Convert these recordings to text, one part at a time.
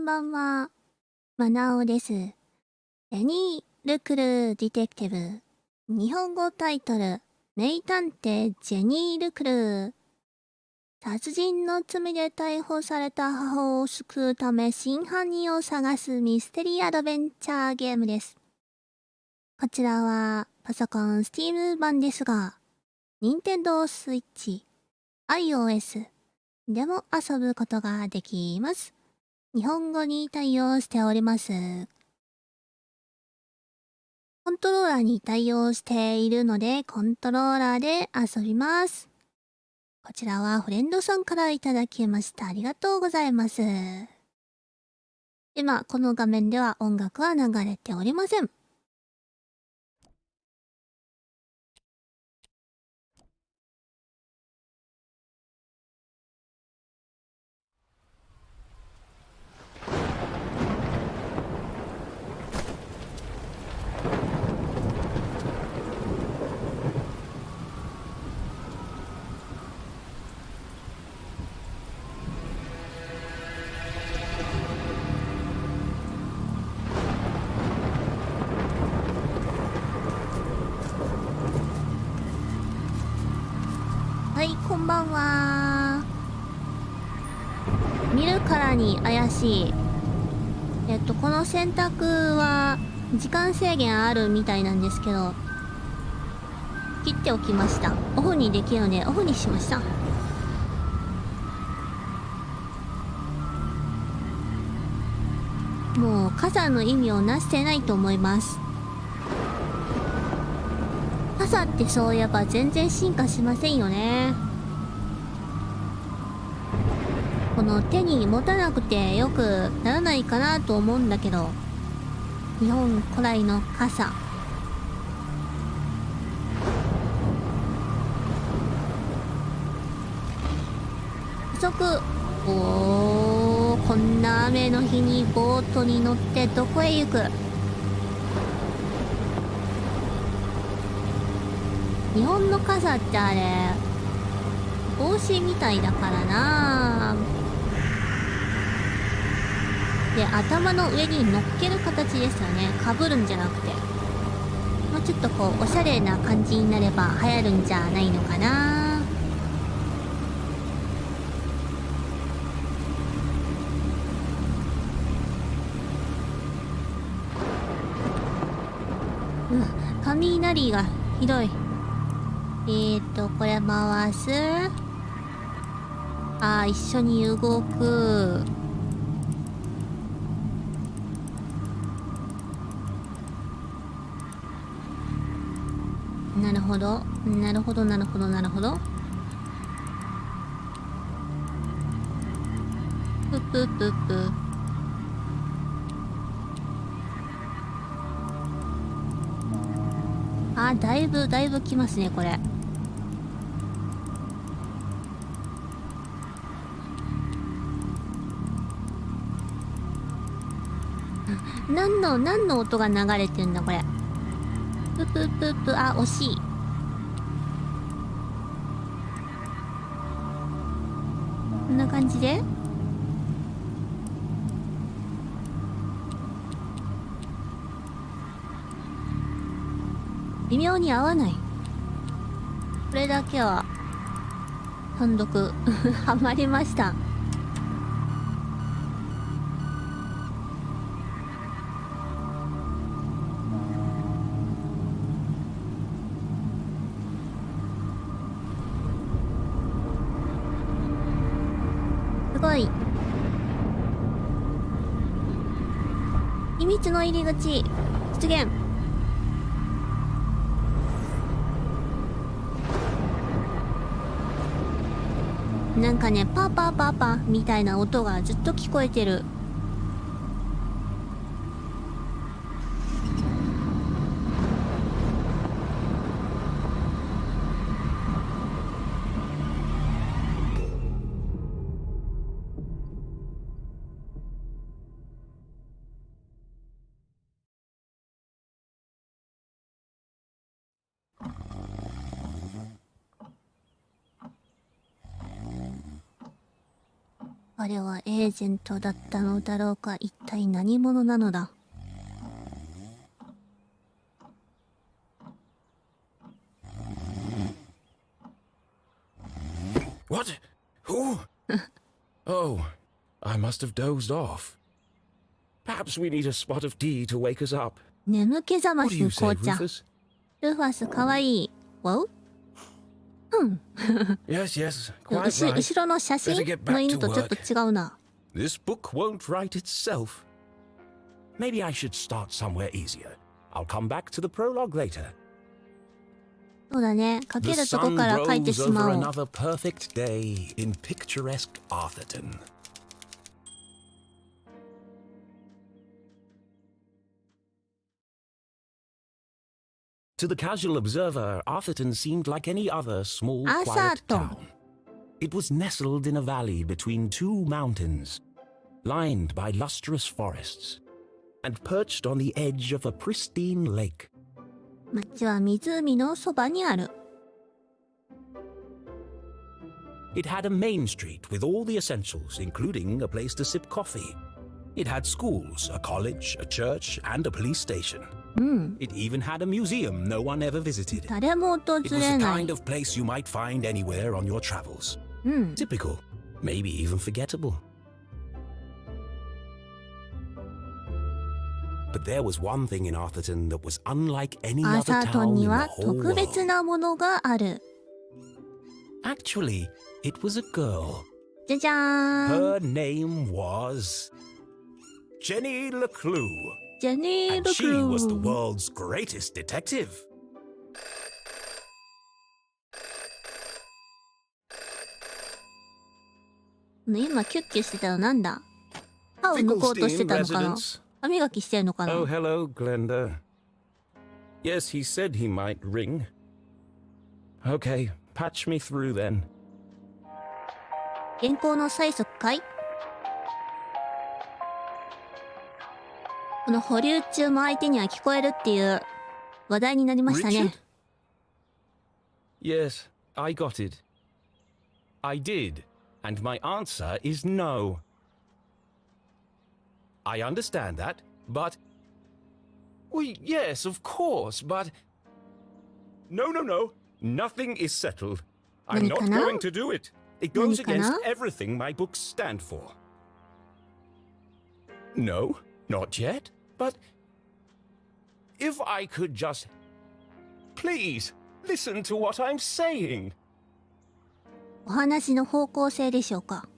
ばんは。マナオです。ジェニー・ルクルー・ディテクティブ。日本語タイトル、名探偵ジェニー・ルクルー。殺人の罪で逮捕された母を救うため真犯人を探すミステリアドベンチャーゲームです。こちらはパソコン Steam 版ですが、Nintendo Switch、iOS でも遊ぶことができます。日本語に対応しております。コントローラーに対応しているので、コントローラーで遊びます。こちらはフレンドさんからいただきました。ありがとうございます。今、この画面では音楽は流れておりません。はい、こんばんは。見るからに怪しい。この選択は時間制限あるみたいなんですけど、切っておきました。オフにできるのでオフにしました。もう傘の意味をなしてないと思います。傘ってそういえば全然進化しませんよね。この手に持たなくてよくならないかなと思うんだけど、日本古来の傘。加速。おー、こんな雨の日にボートに乗ってどこへ行く？日本の傘ってあれ帽子みたいだからな。で、頭の上に乗っける形ですよね。かぶるんじゃなくて、もうちょっとこうおしゃれな感じになれば流行るんじゃないのかな。雷がひどい。これ回す。一緒に動く。なるほど。なるほど、なるほど、なるほど。ぷぷぷぷ。だいぶ来ますね、これ。何の音が流れてんだ、これ。ぷぷぷぷ、惜しい。こんな感じで微妙に合わない。これだけは単独ハマりました。すごい。秘密の入り口出現。なんかね、パーパーパーパーみたいな音がずっと聞こえてる。彼はエージェントだったのだろうか。一体何者なのだ。What? Who? Oh, I must have dozed off. Perhaps we need a spot of tea to wake us up. 眠気覚ま What し do の you say, 紅茶。 Rufus? ルファスかわいい。Wow? Yes, yes, quite right. 後ろの写真 Better get back の to 犬とちょっと違うな。This book won't write itself. Maybe I should start somewhere easier. I'll come back to the prologue later. そうだね。書 The けるとこ sun から書いて rose しま over おう。 another perfect day in picturesque Arthurton. To the casual observer, Arthurton seemed like any other small, quiet Arthurton. town. It was nestled in a valley between two mountains, lined by lustrous forests, and perched on the edge of a pristine lake. 町は湖のそばにある。It had a main street with all the essentials, including a place to sip coffee. It had schools, a college, a church, and a police station. It even had a museum no one ever visited. 誰も訪 It was れ the ない。 kind of place you might find anywhere on your travels. Typical, maybe even forgettable. But there was one thing in Arthurton that was unlike any アー other サートン town に in the は whole 特別 world. なものがある。Actually, it was a girl. じゃじゃーん。 Her name was Jenny LeClue. ジェニー・ And ル she クル was the ー。 world's greatest detective. 今キュッキュしてたのなんだ。歯を抜こうとしてたのかな。 residence. 歯磨きしてるのかな。 Oh, hello, Glenda. Yes, he said he might ring. Okay, patch me through then. 原稿の催促かい。この保留中も相手には聞こえるっていう話題になりましたね。 Yes, I got it. I did, and my answer is no. I understand that, but... Well, yes, of course, but... No, no, no. Nothing is settled. I'm not 何かな？ going to do it. It goes 何かな？ against everything my books stand for. No, not yet, but... If I could just... Please, listen to what I'm saying. お話の方向性でしょうか。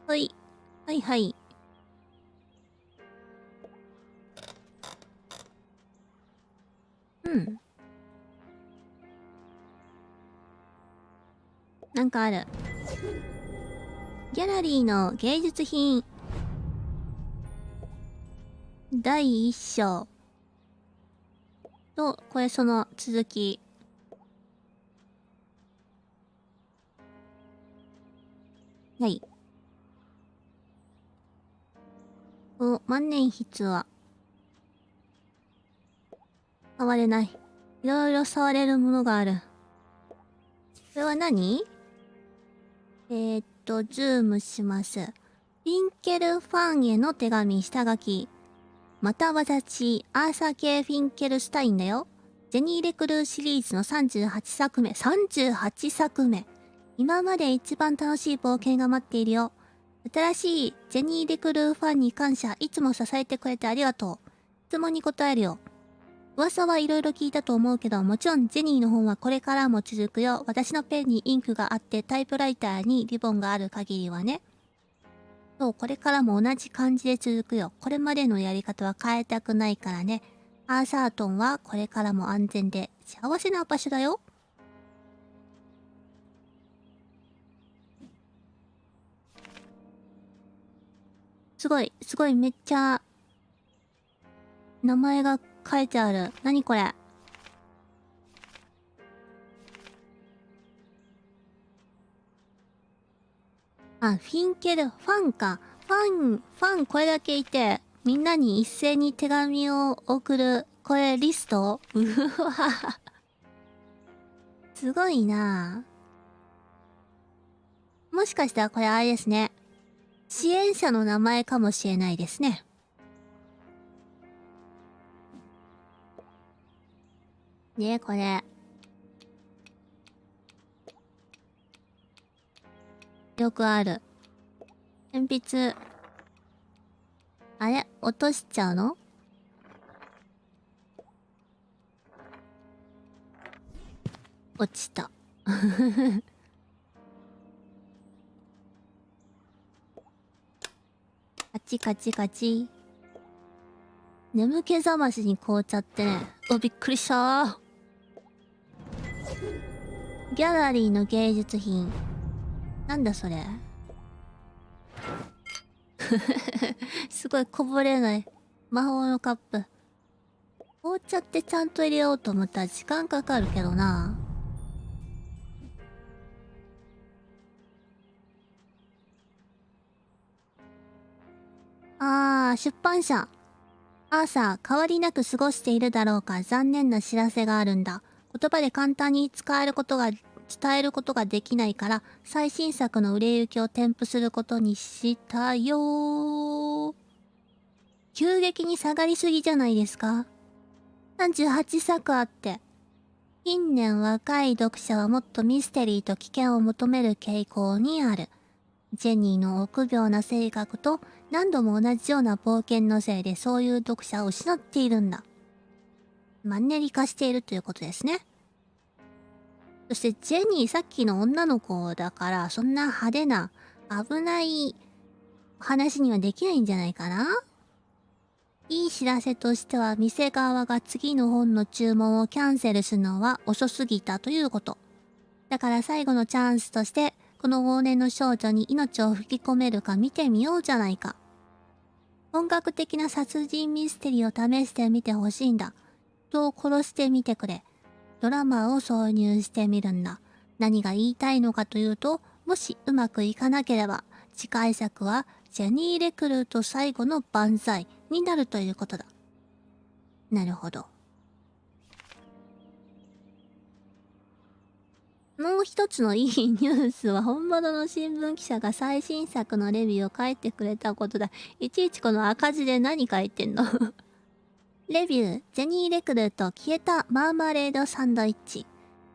はい。はいはい。なんかある。ギャラリーの芸術品。第一章。と、これその続き。はい。万年筆は触れない。いろいろ触れるものがある。これは何？ズームします。フィンケルファンへの手紙下書き。また私、アーサー系フィンケルスタインだよ。ジェニー・レクルーシリーズの38作目。38作目。今まで一番楽しい冒険が待っているよ。新しいジェニー・レクルーファンに感謝。いつも支えてくれてありがとう。質問に答えるよ。噂はいろいろ聞いたと思うけど、もちろんジェニーの本はこれからも続くよ。私のペンにインクがあってタイプライターにリボンがある限りはね。そう、これからも同じ感じで続くよ。これまでのやり方は変えたくないからね。アーサートンはこれからも安全で幸せな場所だよ。すごい、すごい、めっちゃ、名前が書いてある。なにこれ。あ、フィンケル、ファンか。ファンこれだけいて、みんなに一斉に手紙を送る、これリスト？うわ。すごいなぁ。もしかしたらこれあれですね。支援者の名前かもしれないですね。ねえ、これ。よくある。鉛筆。あれ落としちゃうの？落ちた。カチカチカチ。眠気覚ましに凍っちゃってね。びっくりしたー。ギャラリーの芸術品。なんだそれ。すごいこぼれない。魔法のカップ。紅茶ってちゃんと入れようと思ったら時間かかるけどな。出版社。アーサー、変わりなく過ごしているだろうか。残念な知らせがあるんだ。言葉で簡単に伝えることができないから、最新作の売れ行きを添付することにしたよー。急激に下がりすぎじゃないですか。38作あって。近年若い読者はもっとミステリーと危険を求める傾向にある。ジェニーの臆病な性格と何度も同じような冒険のせいでそういう読者を失っているんだ。マンネリ化しているということですね。そしてジェニーさっきの女の子だからそんな派手な危ない話にはできないんじゃないかな。いい知らせとしては店側が次の本の注文をキャンセルするのは遅すぎたということ。だから最後のチャンスとしてこの往年の少女に命を吹き込めるか見てみようじゃないか。本格的な殺人ミステリーを試してみてほしいんだ。人を殺してみてくれ。ドラマを挿入してみるんだ。何が言いたいのかというと、もしうまくいかなければ、次回作はジェニー・レクルート最後の万歳になるということだ。なるほど。もう一つのいいニュースは本物の新聞記者が最新作のレビューを書いてくれたことだ。いちいちこの赤字で何書いてんのレビュー、ジェニー・レクルート消えたマーマレードサンドイッチ。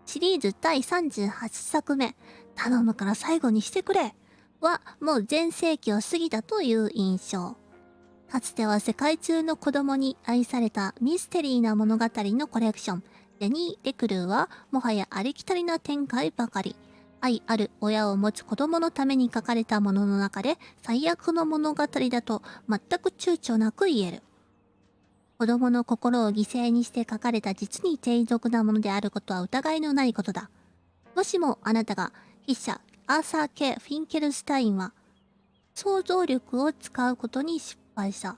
シリーズ第38作目。頼むから最後にしてくれはもう全盛期を過ぎたという印象。かつては世界中の子供に愛されたミステリーな物語のコレクション。ジェニー・レクルーはもはやありきたりな展開ばかり。愛ある親を持つ子供のために書かれたものの中で最悪の物語だと全く躊躇なく言える。子供の心を犠牲にして書かれた実に低俗なものであることは疑いのないことだ。もしもあなたが筆者アーサー・K・フィンケルスタインは想像力を使うことに失敗した。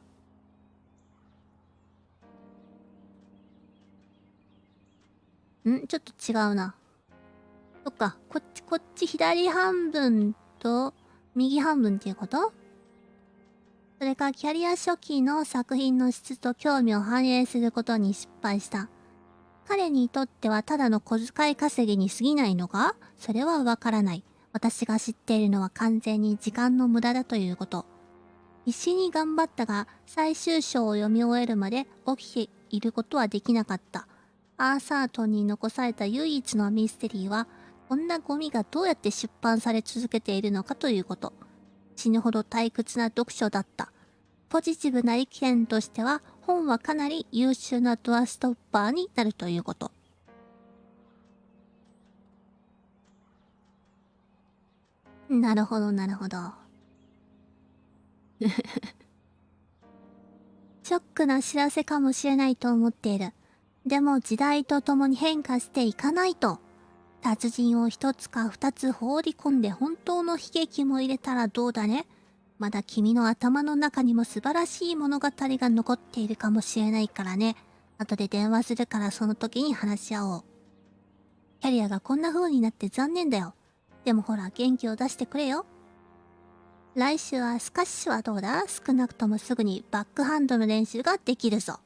ちょっと違うな。そっか、こっち左半分と右半分っていうこと？それからキャリア初期の作品の質と興味を反映することに失敗した。彼にとってはただの小遣い稼ぎに過ぎないのか？それはわからない。私が知っているのは完全に時間の無駄だということ。必死に頑張ったが、最終章を読み終えるまで起きていることはできなかった。アーサートンに残された唯一のミステリーは、こんなゴミがどうやって出版され続けているのかということ。死ぬほど退屈な読書だった。ポジティブな意見としては、本はかなり優秀なドアストッパーになるということ。なるほど、なるほど。ショックな知らせかもしれないと思っている。でも時代とともに変化していかないと。達人を一つか二つ放り込んで本当の悲劇も入れたらどうだね。まだ君の頭の中にも素晴らしい物語が残っているかもしれないからね。後で電話するからその時に話し合おう。キャリアがこんな風になって残念だよ。でもほら元気を出してくれよ。来週はスカッシュはどうだ？少なくともすぐにバックハンドの練習ができるぞ。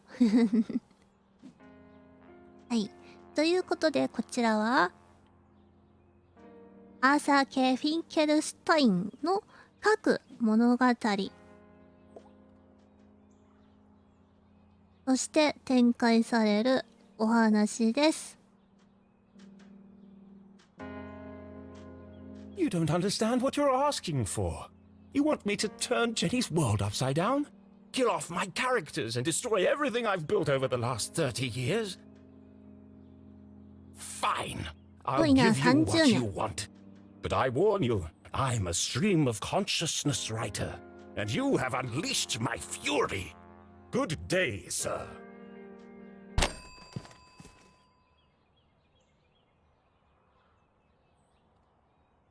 はい。ということでこちらはアーサー・K・フィンケルスタインの書く物語。そして展開されるお話です。You don't understand what you're asking for. You want me to turn Jenny's world upside down? Kill off my characters and destroy everything I've built over the last 30 years? Fine. I'll give you what you want. But I warn you, I'm a stream of consciousness writer, and you have unleashed my fury. Good day, sir.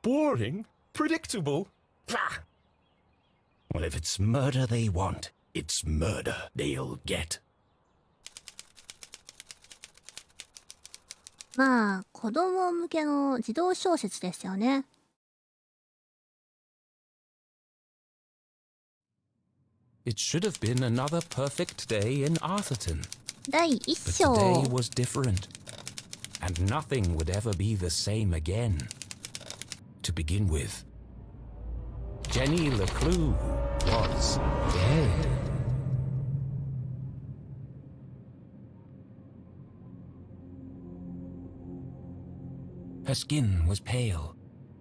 Boring? Predictable? Bah! Well, if it's murder they want, it's murder they'll get. まあ、子供向けの児童小説ですよね。It should have been another perfect day in Arthurton. 第1 But 章。 today was different, and nothing would ever be the same again. To begin with, Jenny LeClue was dead. Her skin was pale,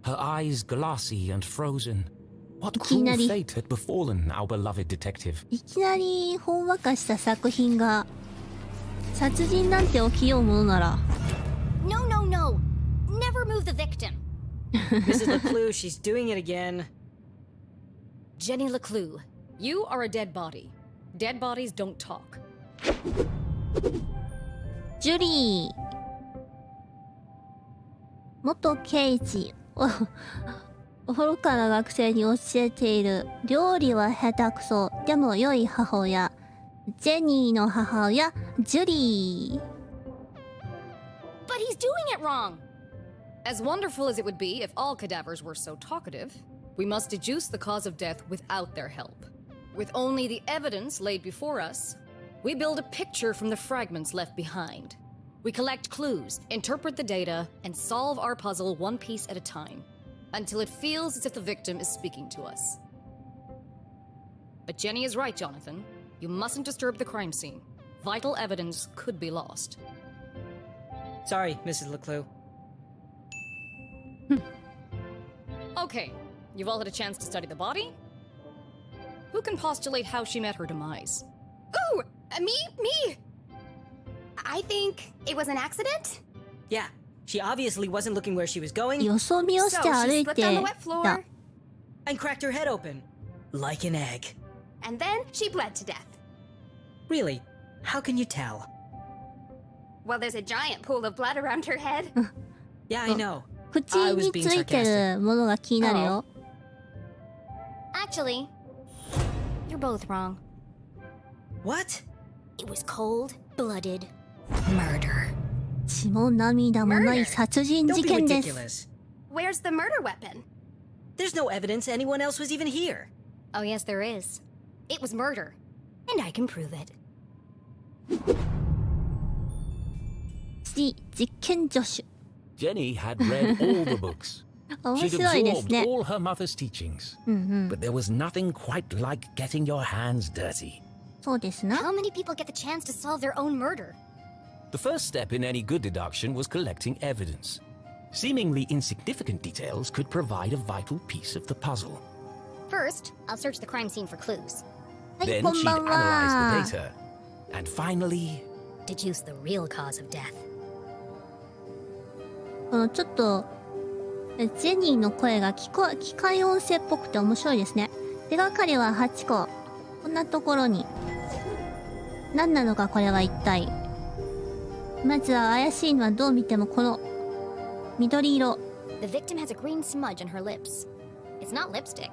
her eyes glassy and frozen. What cruel fate had befallen our beloved detective? いきなりほんわかした作品が殺人なんて起きようものなら。 No, no, no. Never move the victim. Mrs. LeClue, she's doing it again. Jenny LeClue, You are a dead body. Dead bodies don't talk. ジュリー元刑事愚かな学生に教えている料理は下手くそでも良い母親ジェニーの母親ジュリー。 but he's doing it wrong. As wonderful as it would be if all cadavers were so talkative, we must deduce the cause of death without their help. With only the evidence laid before us, we build a picture from the fragments left behind. We collect clues, interpret the data, and solve our puzzle one piece at a time, until it feels as if the victim is speaking to us. But Jenny is right, Jonathan. You mustn't disturb the crime scene. Vital evidence could be lost. Sorry, Mrs. LeClue. Okay, you've all had a chance to study the body? Who can postulate how she met her demise? Ooh, me. I think it was an accident. Yeah, she obviously wasn't looking where she was going よそ見をして歩 So she い slipped て on the wet た floor, and cracked her head open. Like an egg. and then she bled to death. Really? How can you tell? Well, there's a giant pool of blood around her head. Yeah, I know. 口についてるものが気になるよ。 Actually, you're both wrong. What? It was cold-blooded murder. 血も涙もない殺人 Don't 事 be 件です。 ridiculous. Where's the murder weapon? There's no evidence anyone else was even here. Oh, yes, there is. It was murder, and I can prove it. 次、実験助手。 Jenny had read all the books. 面 She'd 白いです absorbed ね。 all her mother's teachings. But there was nothing quite like getting your hands dirty. そうですな。 How many people get the chance to solve their own murder? The first step in any good deduction was collecting evidence. Seemingly insignificant details could provide a vital piece of the puzzle. First, I'll search the crime scene for clues. はい、 Then こん she'd ばん analyze は。 the data. And finally, Deduce the real cause of death. このちょっとジェニーの声が機械音声っぽくて面白いですね。手がかりは8個。こんなところに。何なのかこれは一体。まずは怪しいのはどう見てもこの緑色。 The victim has a green smudge on her lips. It's not lipstick.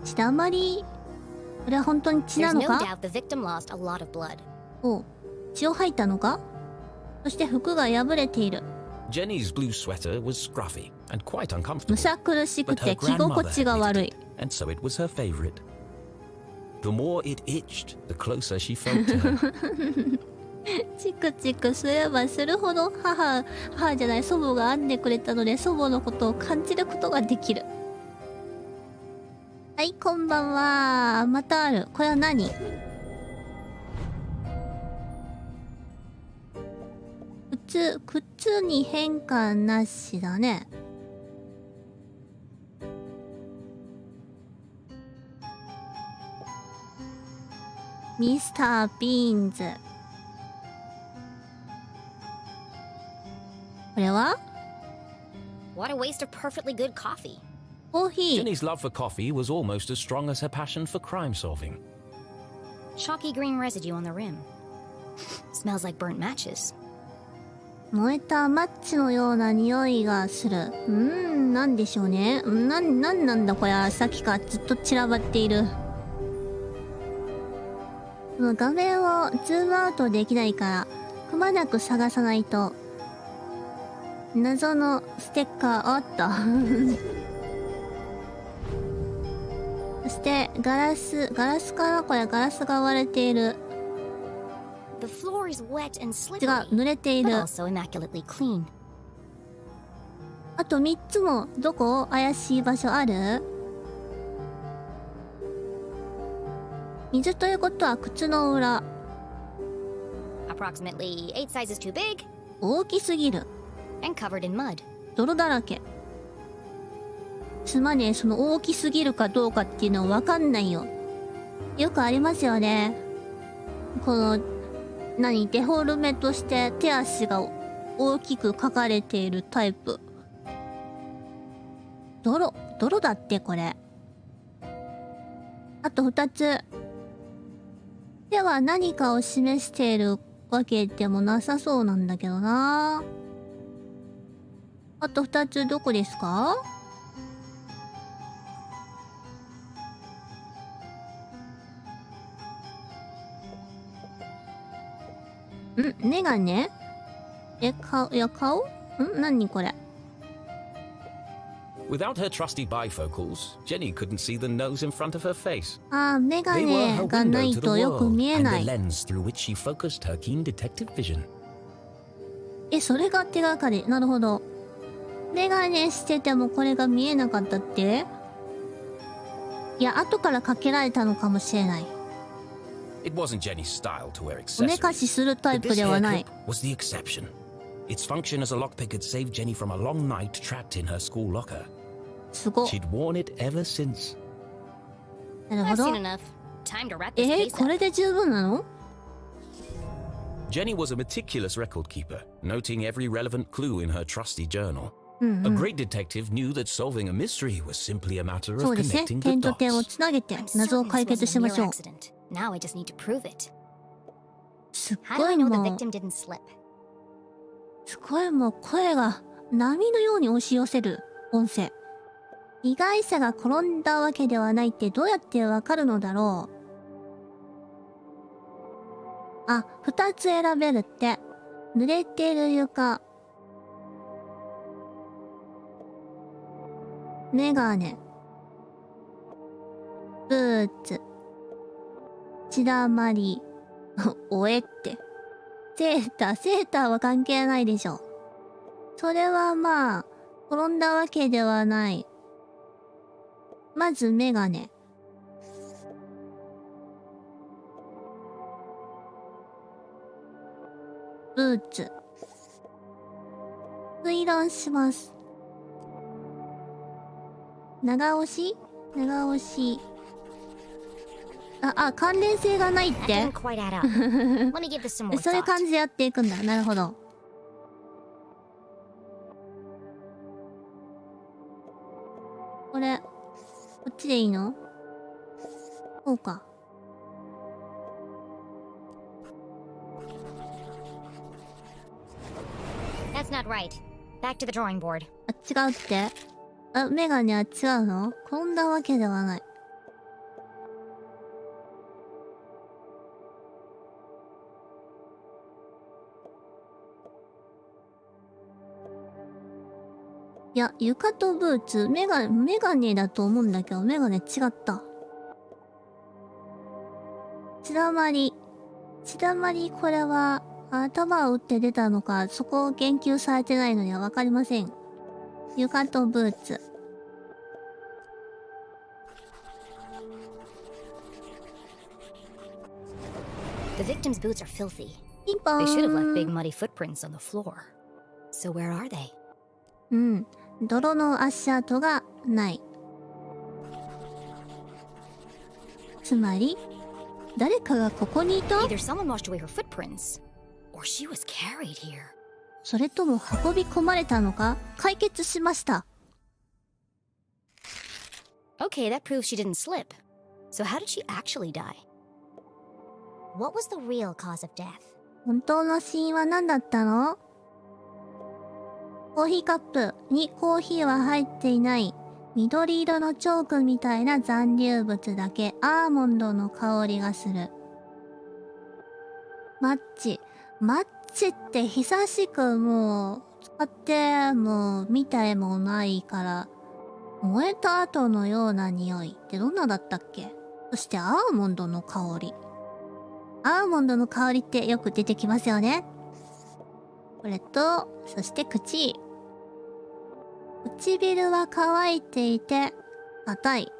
血だまり。これは本当に血な There's の no か？ doubt the victim lost a lot of blood. おう、血を吐いたのか？そして服が破れている。 Jenny's blue sweater was scruffy and quite む uncomfortable. さ苦しく But her て着心 grandmother 地が悪 admitted い。 it, and so it was her favorite. The more it itched, the closer she felt to her. チクチクすればするほど母じゃない、祖母が編んでくれたので、祖母のことを感じることができる。はい、こんばんは。またある。これは何？靴に変化なしだね。ミスター・ビーンズ。これは What a waste of perfectly good coffee. コーヒー。 Jenny's love for coffee was almost as strong as her passion for crime solving. Chalky green residue on the rim. Smells like burnt matches. 燃えたマッチのような匂いがする。なんでしょうね。なんだこれは。さっきからずっと散らばっている。この画面をズームアウトできないから、くまなく探さないと。謎のステッカー、あった。そして、ガラスかなこれ、ガラスが割れている。The floor is wet and 違う、 slippery, 濡れてい but る。 also immaculately clean. あと3つも、どこ怪しい場所ある？水ということは靴の裏。 Approximately 8 sizes too big 大きすぎる。 and covered in mud. 泥だらけ。すまねえ、その大きすぎるかどうかっていうのはわかんないよ。よくありますよね。この、デフォルメとして手足が大きく描かれているタイプ。泥だってこれ。あと2つ。では何かを示しているわけでもなさそうなんだけどな。あと2つどこですか？メガネ？顔？何これ？ Without her trusty bifocals, Jenny couldn't see the nose in front of her face. メガ They were ネ her がな window い to the とよく world 見え and な the い。 lens through which she focused her keen detective vision. それが手がかり。なるほど。メガネしててもこれが見えなかったって？いや、後からかけられたのかもしれない。It wasn't Jenny's style to wear おめかし accessories, するタイ but プ this ではない。 hairclip was the exception. Its function as a lockpick had saved Jenny from a long night trapped in her school locker. すご。 She'd worn it ever since. なるほ I've ど。 seen enough. Time to wrap this case こ up. れで十分なの？ Jenny was a meticulous record keeper, noting every relevant clue in her trusty journal. A great detective knew that solving a mystery was simply a matter そ of うですね。 connecting the 点と点を dots. つなげて I'm 謎を certain 解 this 決 wasn't し a ま mere しょう。 accident. Now I just need to prove it. すっ How ご do I い know the もう、 victim didn't slip? すごいもう声が波のように押し寄せる音声。被害者が転んだわけではないってどうやってわかるのだろう。2つ選べるって。濡れてる床。メガネ。ブーツ。血だまり。おえって。セーターは関係ないでしょ。それはまあ、転んだわけではない。まずメガネ。ブーツ。推論します。長押し。関連性がないっ That て didn't quite add up. Let me give this some more そういう thought. 感じでやっていくんだ。なるほど。これ、こっちでいいの？こうか。That's not right. Back to the drawing board. 違うって？メガネは違うの？転んだわけではない。いや、床とブーツ、メガネだと思うんだけど、メガネ違った。血だまり、これは、頭を打って出たのか、そこを言及されてないのにはわかりません。床とブーツ。The victim's boots are filthy. ピンポーン。 They should have left big muddy footprints on the floor. So where are they? うん。泥の足跡がない。つまり、誰かがここにいた？ Either someone washed away her footprints, or she was carried here. それとも運び込まれたのか？解決しました。Okay, that proves she didn't slip. So how did she actually die? What was the real cause of death? 本当の死因は何だったの？コーヒーカップにコーヒーは入っていない。緑色のチョークみたいな残留物だけ。アーモンドの香りがする。マッチって久しくもう使っても見た絵もないから、燃えた後のような匂いってどんなだったっけ？そしてアーモンドの香り。アーモンドの香りってよく出てきますよね。これと、そして口。唇は乾いていて、硬い。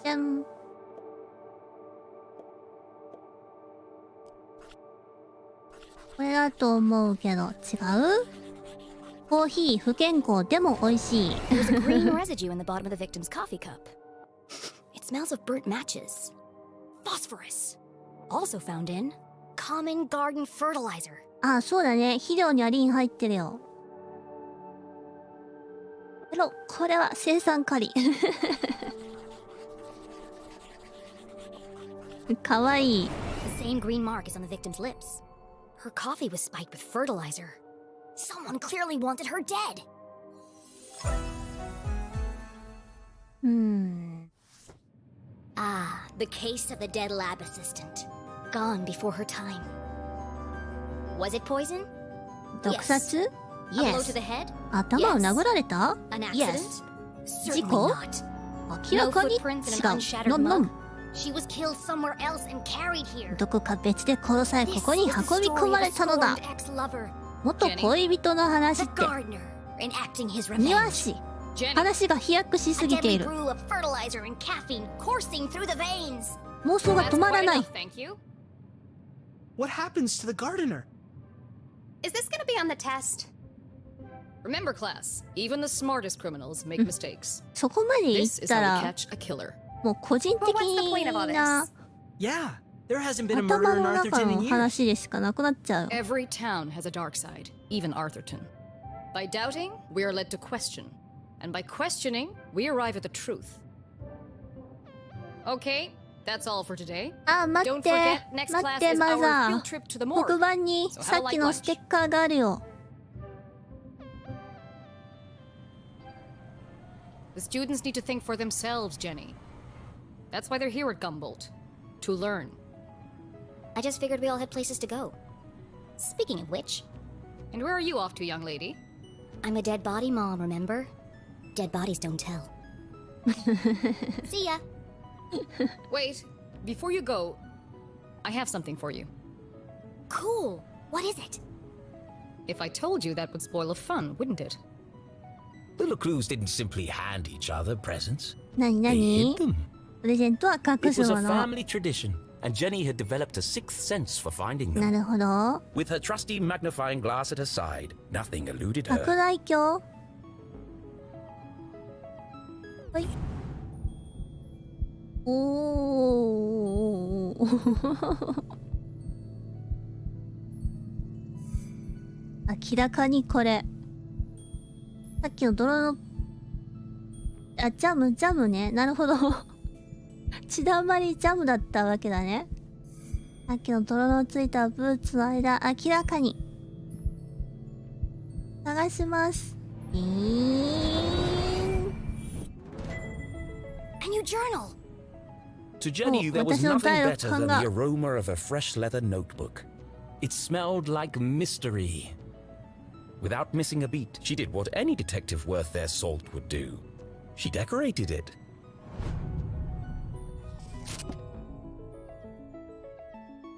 じゃん。これだと思うけど、違う？コーヒー不健康でも美味しい。There's a green residue in the bottom of the victim's coffee cup. It smells of burnt matches. Phosphorus. Also found in common garden fertilizer. あ、そうだね。肥料にはリン入ってるよ。これは青酸カリ。かわいい。The same green mark is on the victim's lips. Her coffee was spiked with fertilizer. Someone clearly wanted her dead. Ah, the case of the dead lab assistant. Gone before her time. Was it poison? 毒殺？ A blow to Yes. the head? 頭を殴られた？ An accident? Yes. Certainly 事故？ not. 明ら No かに違 footprints in an う。 unshattered のんの mug. ん。 She was killed somewhere else and carried here. どこか別で殺され、ここに運び込まれたのだ。 ex-lover, 元恋人の話 the って、 gardener, enacting his 庭 revenge. 師。 Jenny, 話が飛躍しす A ぎてい deadly る。 brew of fertilizer and caffeine coursing through the veins. 妄想が that's 止まら quite ない。 enough, thank you. What happens to the gardener? Is this gonna be on the test? Remember, class, even the smartest criminals make mistakes. そこまで言っ This is た how we ら、 catch a killer. もう個人 But 的 what's the point of all な this? Yeah, there hasn't been a 頭 murder in の中 Arthurton の in years. 話でしかなくなっちゃう。 Every town has a dark side, even Arthurton. By doubting, we are led to question. And by questioning, we arrive at the truth. Okay, that's all for today. あ、待 Don't って。 forget, next 待 class って、 is マ our ザ field ー。 trip to the 黒 morgue. 板に So さ how っき like の lunch? ステッカーがあるよ。The students need to think for themselves, Jenny. That's why they're here at Gumboldt. To learn. I just figured we all had places to go. Speaking of which, And where are you off to, young lady? I'm a dead body mom, remember? Dead bodies don't tell. See ya. Wait, before you go, I have something for you. Cool. What is it? If I told you, that would spoil the fun, wouldn't it? The LeClues didn't simply hand each other presents. なにな They に hid them. プレゼントは隠 It す was も a の。 family tradition, and Jenny had developed a sixth sense for finding な them. るほど。 With her trusty magnifying glass at her side, nothing eluded 拡 her. 大鏡。はい。おー。明らかにこれ。さっきの泥の、あ、ジャムね。なるほど。血だまりジャムだったわけだね。さっきの泥のついたブーツの間、明らかに。探します。A new journal. To Jenny, Oh, there was 私の nothing 第六 better 感 than が。 the aroma of a fresh leather notebook. It smelled like mystery. Without missing a beat, she did what any detective worth their salt would do. She decorated it.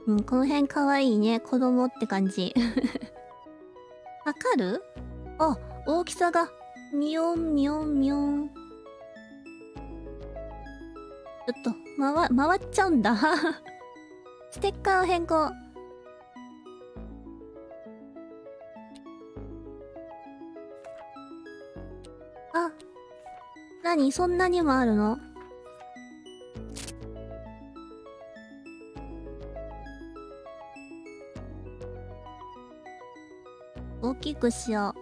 うん、この辺かわいいね。子供って感じ。測る？あ、大きさが。みよんみよんみよん。ちょっと、回っちゃうんだ。ステッカーを変更。あ、何？そんなにもあるの？大きくしよう。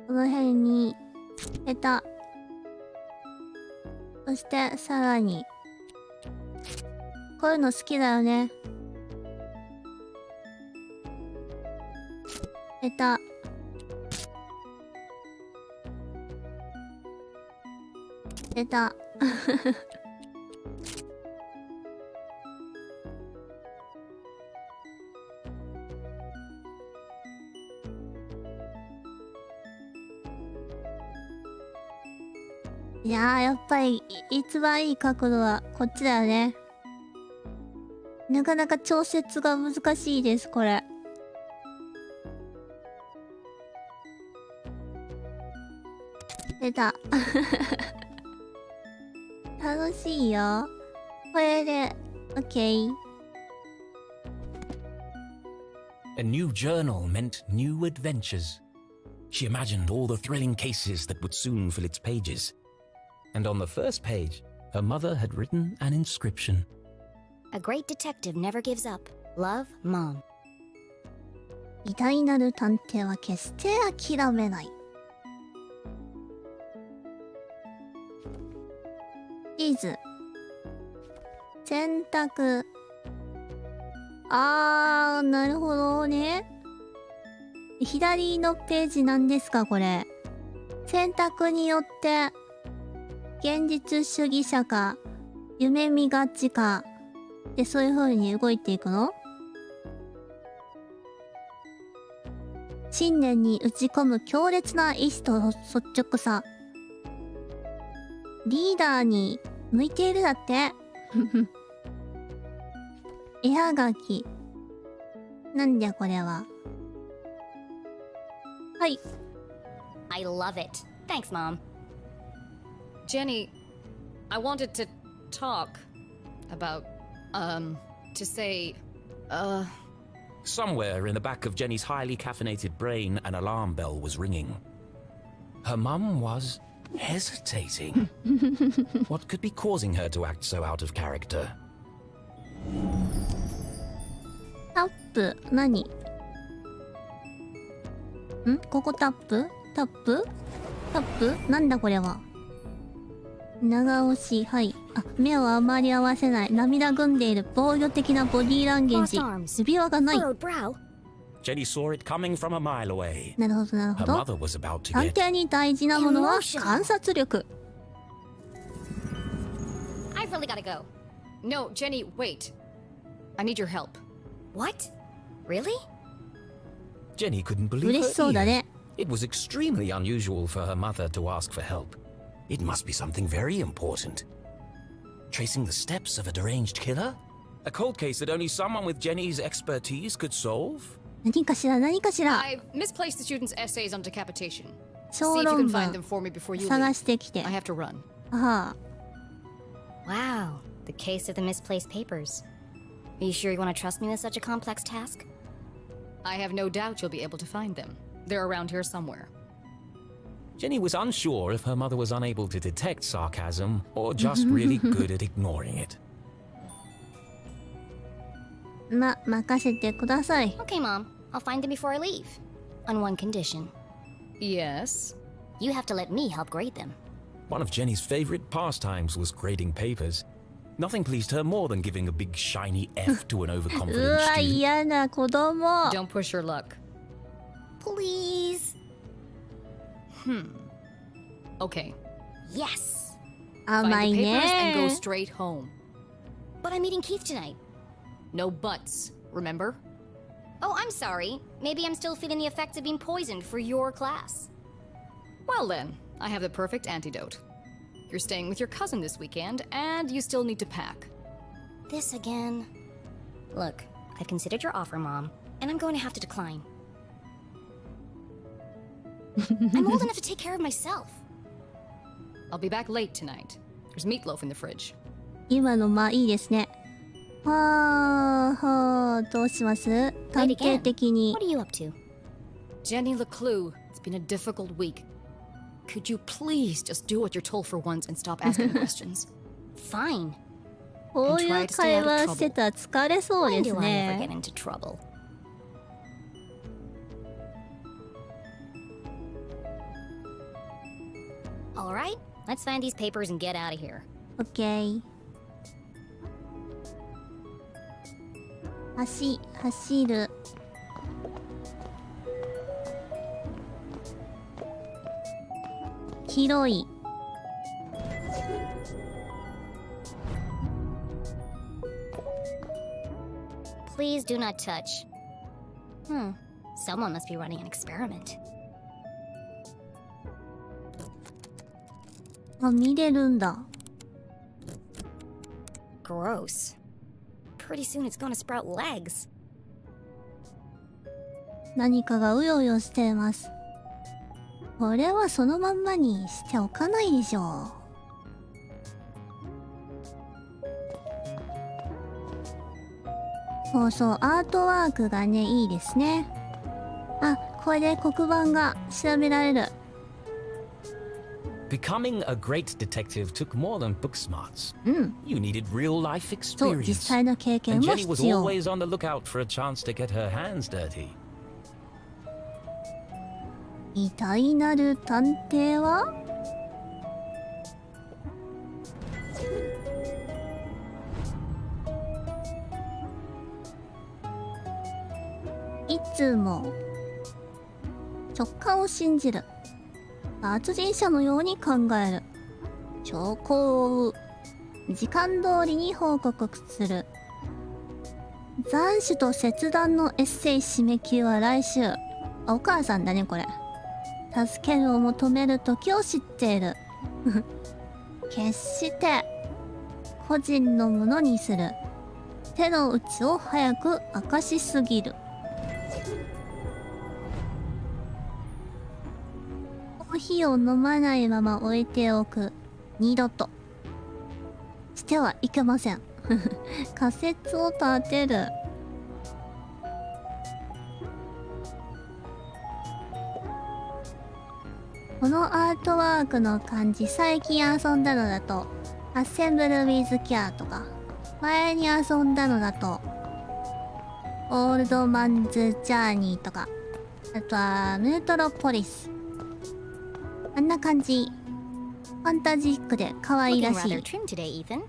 この辺に、ペタ。そして、さらに。こういうの好きだよね。ペタ。ペタ。いやー、やっぱり一番いい角度はこっちだよね。なかなか調節が難しいです、これ。出た。楽しいよ。これで、OK。A new journal meant new adventures. She imagined all the thrilling cases that would soon fill its pages. And on the first page, her mother had written an inscription. A great detective never gives up. Love, Mom. 偉大なる探偵は決して諦めない。チーズ。洗濯。なるほどね。左のページなんですか、これ。選択によって、現実主義者か、夢見がちか、で、そういう風に動いていくの？信念に打ち込む強烈な意志と率直さ。リーダーに向いているだって。絵はがき。なんじゃこれは。はい。I love it. Thanks, Mom. Jenny, I wanted to talk about, to say, Somewhere in the back of Jenny's highly caffeinated brain, an alarm bell was ringing. Her mum was hesitating. What could be causing her to act so out of character? タップ、何？ここタップ？タップ？タップ？なんだこれは。長押し、はい。あ、目をあまり合わせない。涙ぐんでいる防御的なボディーランゲージ。指輪がない。Jenny saw it coming from a mile away. なるほど、なるほ Her ど。 mother was about to 探 get... 偵に大事なものは観察力。I've really gotta go. no, Jenny, wait. I need your help. What? Really? Jenny couldn't believe 嬉し her そうだ ears. ね。It was extremely unusual for her mother to ask for help. It must be something very important. Tracing the steps of a deranged killer? A cold case that only someone with Jenny's expertise could solve? 何かしら、何かしら。 I've misplaced the students' essays on decapitation. 小 See if you 論 can find 文 them for me before you 探 leave. してきて。 I have to run. はあ。 Wow, the case of the misplaced papers. Are you sure you want to trust me with such a complex task? I have no doubt you'll be able to find them. They're around here somewhere. Jenny was unsure if her mother was unable to detect sarcasm or just really good at ignoring it. 任せてください。 Okay, Mom. I'll find them before I leave. On one condition. Yes? You have to let me help grade them. One of Jenny's favorite pastimes was grading papers. Nothing pleased her more than giving a big shiny F to an う overconfident わ、 student. 嫌な子供。 Don't push your luck. Please. Okay. Yes. 甘 Find い the papers and go ね。 straight home. But I'm meeting Keith tonight. No buts, remember? Oh, I'm sorry. Maybe I'm still feeling the effects of being poisoned for your class. Well then, I have the perfect antidote. You're staying with your cousin this weekend, and you still need to pack. This again. Look, I've considered your offer, Mom, and I'm going to have to decline. I'm old enough to take care of myself. I'll be back late tonight. There's meatloaf in the fridge. 今のまあいいですね。はあ、どうします？探偵的に。 What are you up to? Jenny LeClue, it's been a difficult week. Could you please just do what you're told for once and stop asking questions? Fine. こういう会話してたら疲れそうで When す do I ever ね。 get into trouble? All right, let's find these papers and get out of here. オッケー。走る。広い。Please do not touch. Someone must be running an experiment. あ、見れるんだ。 Gross. Pretty soon it's gonna sprout legs. 何かがうようよしています。これはそのまんまにしておかないでしょう。そうそう、アートワークがね、いいですね。あ、これで黒板が調べられる。Becoming a great detective took more than book smarts. うん。 You needed real life そう、実 experience. 際の経験 And も Jenny was 必要。 always on the lookout for a chance to get her hands dirty. 偉大なる探偵は？いつも直感を信じる。殺人者のように考える。証拠を追う。時間通りに報告する。斬首と切断のエッセイ締め切りは来週。あ、お母さんだねこれ。助けるを求める時を知っている。決して個人のものにする。手の内を早く明かしすぎる。コーヒーを飲まないまま置いておく。二度としてはいけません。仮説を立てる。このアートワークの感じ、最近遊んだのだとアッセンブル・ウィズ・キャーとか、前に遊んだのだとオールドマンズ・ジャーニーとか、あとはメトロポリス。あんな感じ。ファンタジックで可愛 Looking らし rather い。 trim today, Ethan.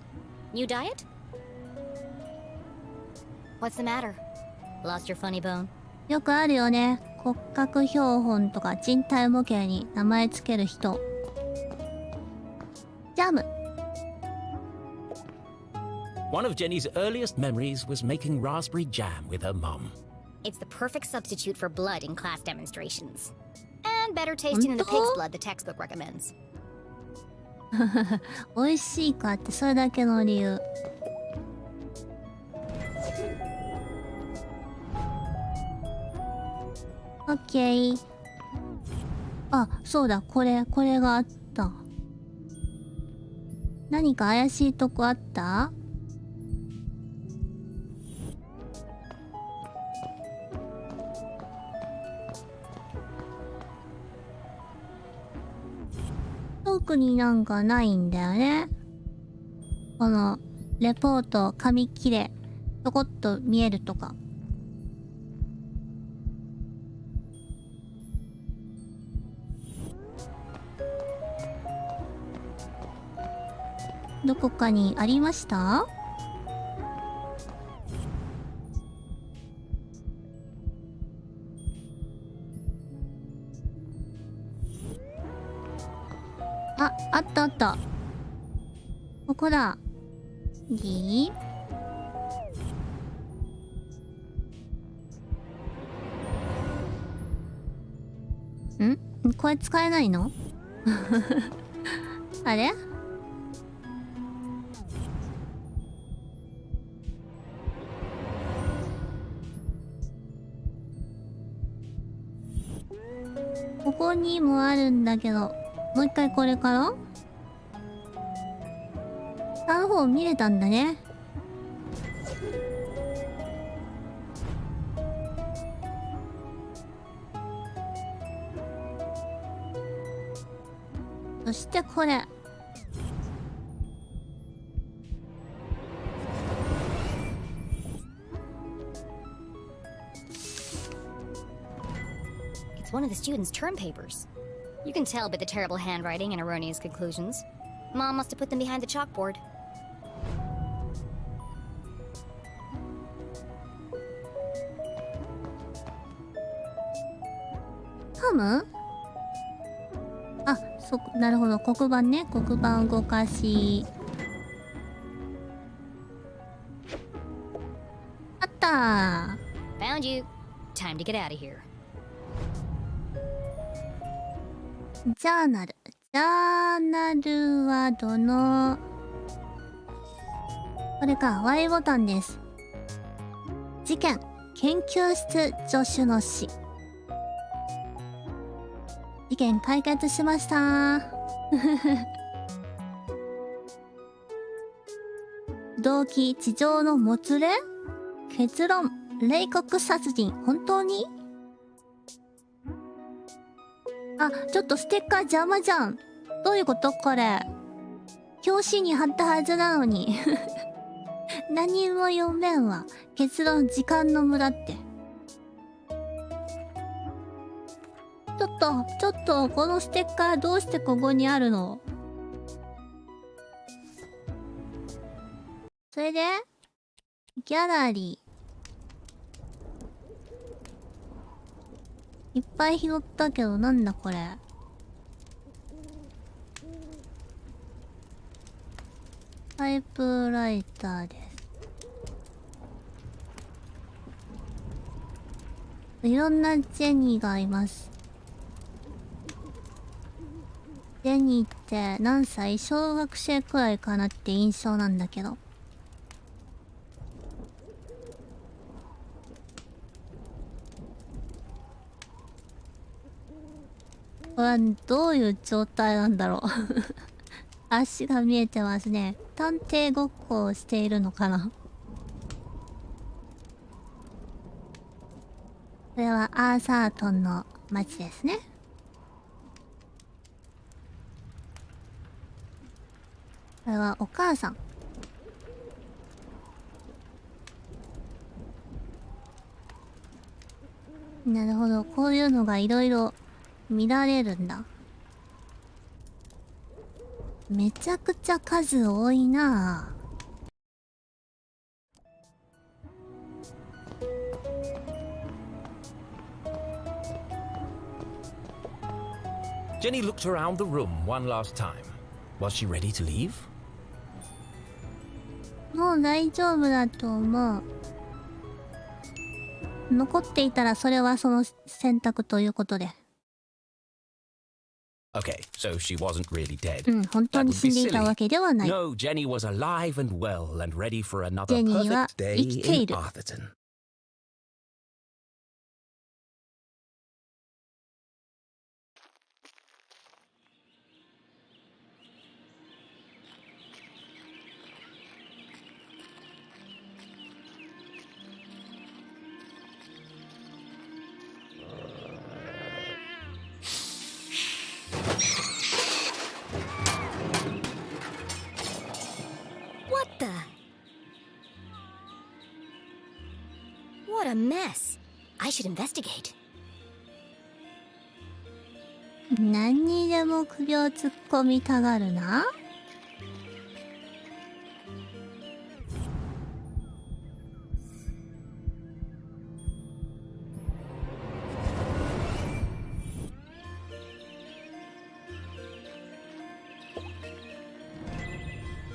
New diet? What's the matter? Lost your funny bone? よくあるよね。骨格標本とか人体模型に名前つける人。ジャム。 One of Jenny's earliest memories was making raspberry jam with her mum. It's the perfect substitute for blood in class demonstrations. And better tasting than the pig's blood the textbook recommends. 美味しいかってそれだけの理由。オッケー。あ、そうだ、これがあった。何か怪しいとこあった？特になんかないんだよね。このレポート紙切れちょこっと見えるとか。どこかにありました？あ、あったあった。ここだ。いい？これ使えないの？あれ？ここにもあるんだけど、もう一回これから下の方見れたんだね。そしてこれ。It's one of the students' term papers. You can tell by the terrible handwriting and erroneous conclusions. Mom must have put them behind the chalkboard. ハム？あ、なるほど。黒板ね。黒板動かし。あったー。 Found you. Time to get out of here. ジャーナル。ジャーナルはどの…これか。Y ボタンです。事件。研究室助手の死。事件解決しました。動機、地上のもつれ？結論、冷酷殺人。本当に？あ、ちょっとステッカー邪魔じゃん。どういうことこれ。表紙に貼ったはずなのに。何も読めんわ。結論、時間の無駄って。ちょっと、このステッカーどうしてここにあるの？それでギャラリー。いっぱい拾ったけど、なんだこれ。タイプライターです。いろんなジェニーがいます。ジェニーって何歳？小学生くらいかなって印象なんだけど。これはどういう状態なんだろう。足が見えてますね。探偵ごっこをしているのかな。これはアーサートンの街ですね。これはお母さん。なるほど、こういうのがいろいろ見られるんだ。めちゃくちゃ数多いなぁ。Jenny looked around the room one last time. Was she ready to leave? もう大丈夫だと思う。残っていたらそれはその選択ということで。Okay, so she wasn't really dead. うん、本当に死んでいたわけではない。 No, Jenny was alive and well and ready for another ジェニーは perfect 生 day きてい in る。 Arthurton. What the? What a mess. I should investigate. 何にでも首を突っ込みたがるな。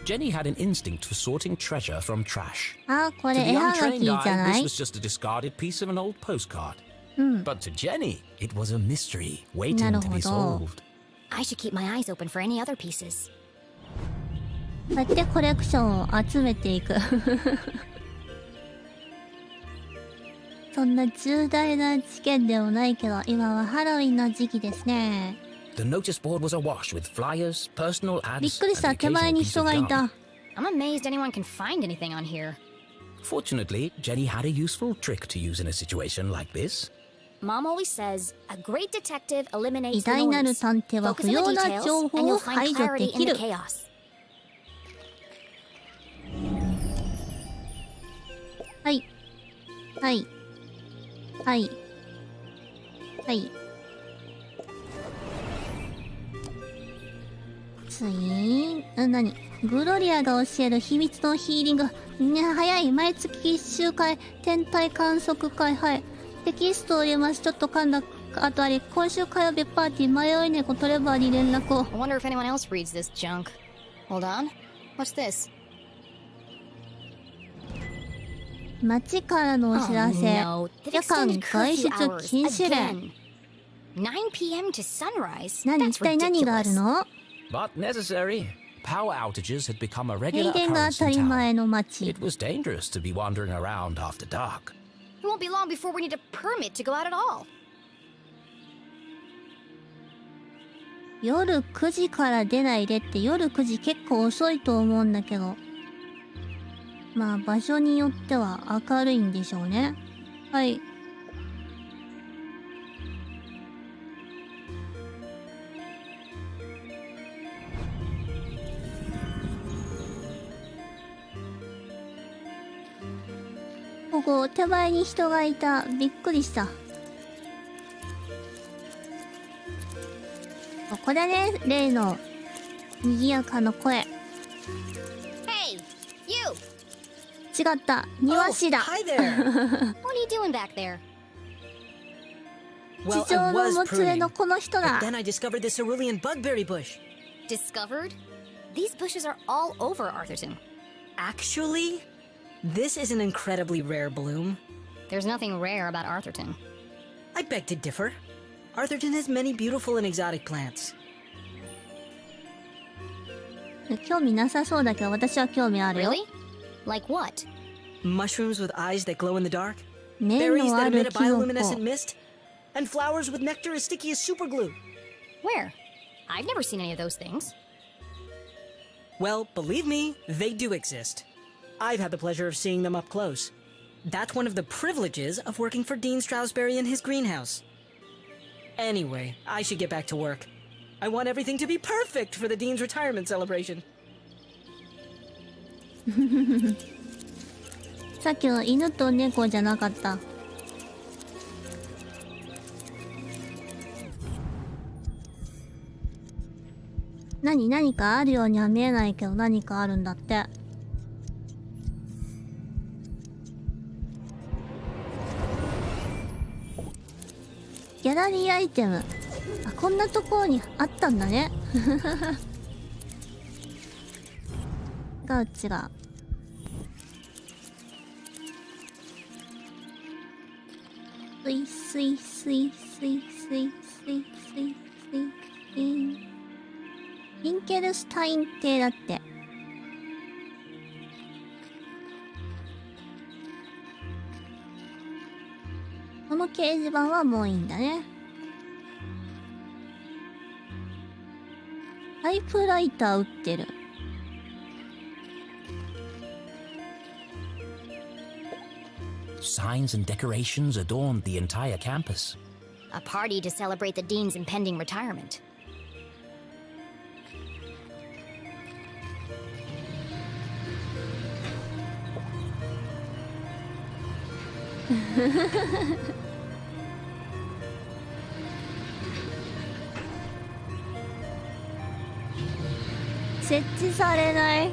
Jenny had an instinct for sorting treasure from trash. あ、こ To れ the 絵はがき untrained じゃ eye, な this い？ was just a discarded piece of an old postcard. うん。 But to Jenny, it was a mystery waiting to be なるほど。 solved. I should keep my eyes open for any other pieces. こうやってコレクションを集めていく。そんな重大な事件でもないけど、今はハロウィンの時期ですね。The notice board was awash with flyers, personal びっ ads, くりした。手前に人がいた。I'm amazed anyone can find anything on here. Fortunately, Jenny had a useful trick to use in a situation like this. Mom always says, a great detective 偉 eliminates the 大なる noise. 探偵は Focus 不 on 要 the な details, 情 and 報を you'll find 排除 clarity で in き the る。 chaos. はい。はい。はい。はい。ツイーン。何？グロリアが教える秘密のヒーリング。早い。毎月1週間天体観測会。はい。テキストを入れます。ちょっと噛んだ。あとあれ、今週火曜日パーティー迷い猫トレバーに連絡を。I wonder if anyone else reads this junk. Hold on. What's this? 街からのお知らせ。 no. They've 夜間 extended 外 curfew 出 hours 禁止令。 again. 9 p.m. to sunrise? 何？ That's 一体何がある ridiculous. の？ But necessary. Power outages had become a 停 regular 電が occurrence 当た in り town. 前の街。 It was dangerous to be wandering around after dark. It won't be long before we need a permit to go out at all. 夜9時から出ないでって夜9時結構遅いと思うんだけど。まあ場所によっては明るいんでしょうね。はい。ここ手前に人がいた。びっくりした。ここだね、例の賑やかな声。 Hey, you! 違った、庭師だ。 Hi there. What are you doing back there? Well, 地上 I の was もつれ pruning, のこの人 but だ。 then I discovered this cerulean bugberry bush. Discovered? These bushes are all over Arthurton. Actually, this is an incredibly rare bloom. There's nothing rare about Arthurton. I beg to differ. Arthurton has many beautiful and exotic plants. 興味なさそうだけど私は興味あるよ。 Really? Like what? Mushrooms with eyes that glow in the dark, 念 berries の that あ emit る a キノ bioluminescent コ。 mist, and flowers with nectar as sticky as superglue. Where? I've never seen any of those things. Well, believe me, they do exist. I've had the pleasure of seeing them up close. That's one of the privileges of working for Dean Strasberry in his greenhouse. Anyway, I should get back to work. I want everything to be perfect for the Dean's retirement celebration. さっきの犬と猫じゃなかった。何かあるようには見えないけど何かあるんだって。ギャラリーアイテム。あ、こんなところにあったんだね。がうちが。スイスイスイスイスイスイスイスイインケルスタイン邸だって。この掲示板はもういいんだね。タイプライター売ってる。Signs and decorations adorned the entire campus. A party to celebrate the Dean's impending retirement.設置されない。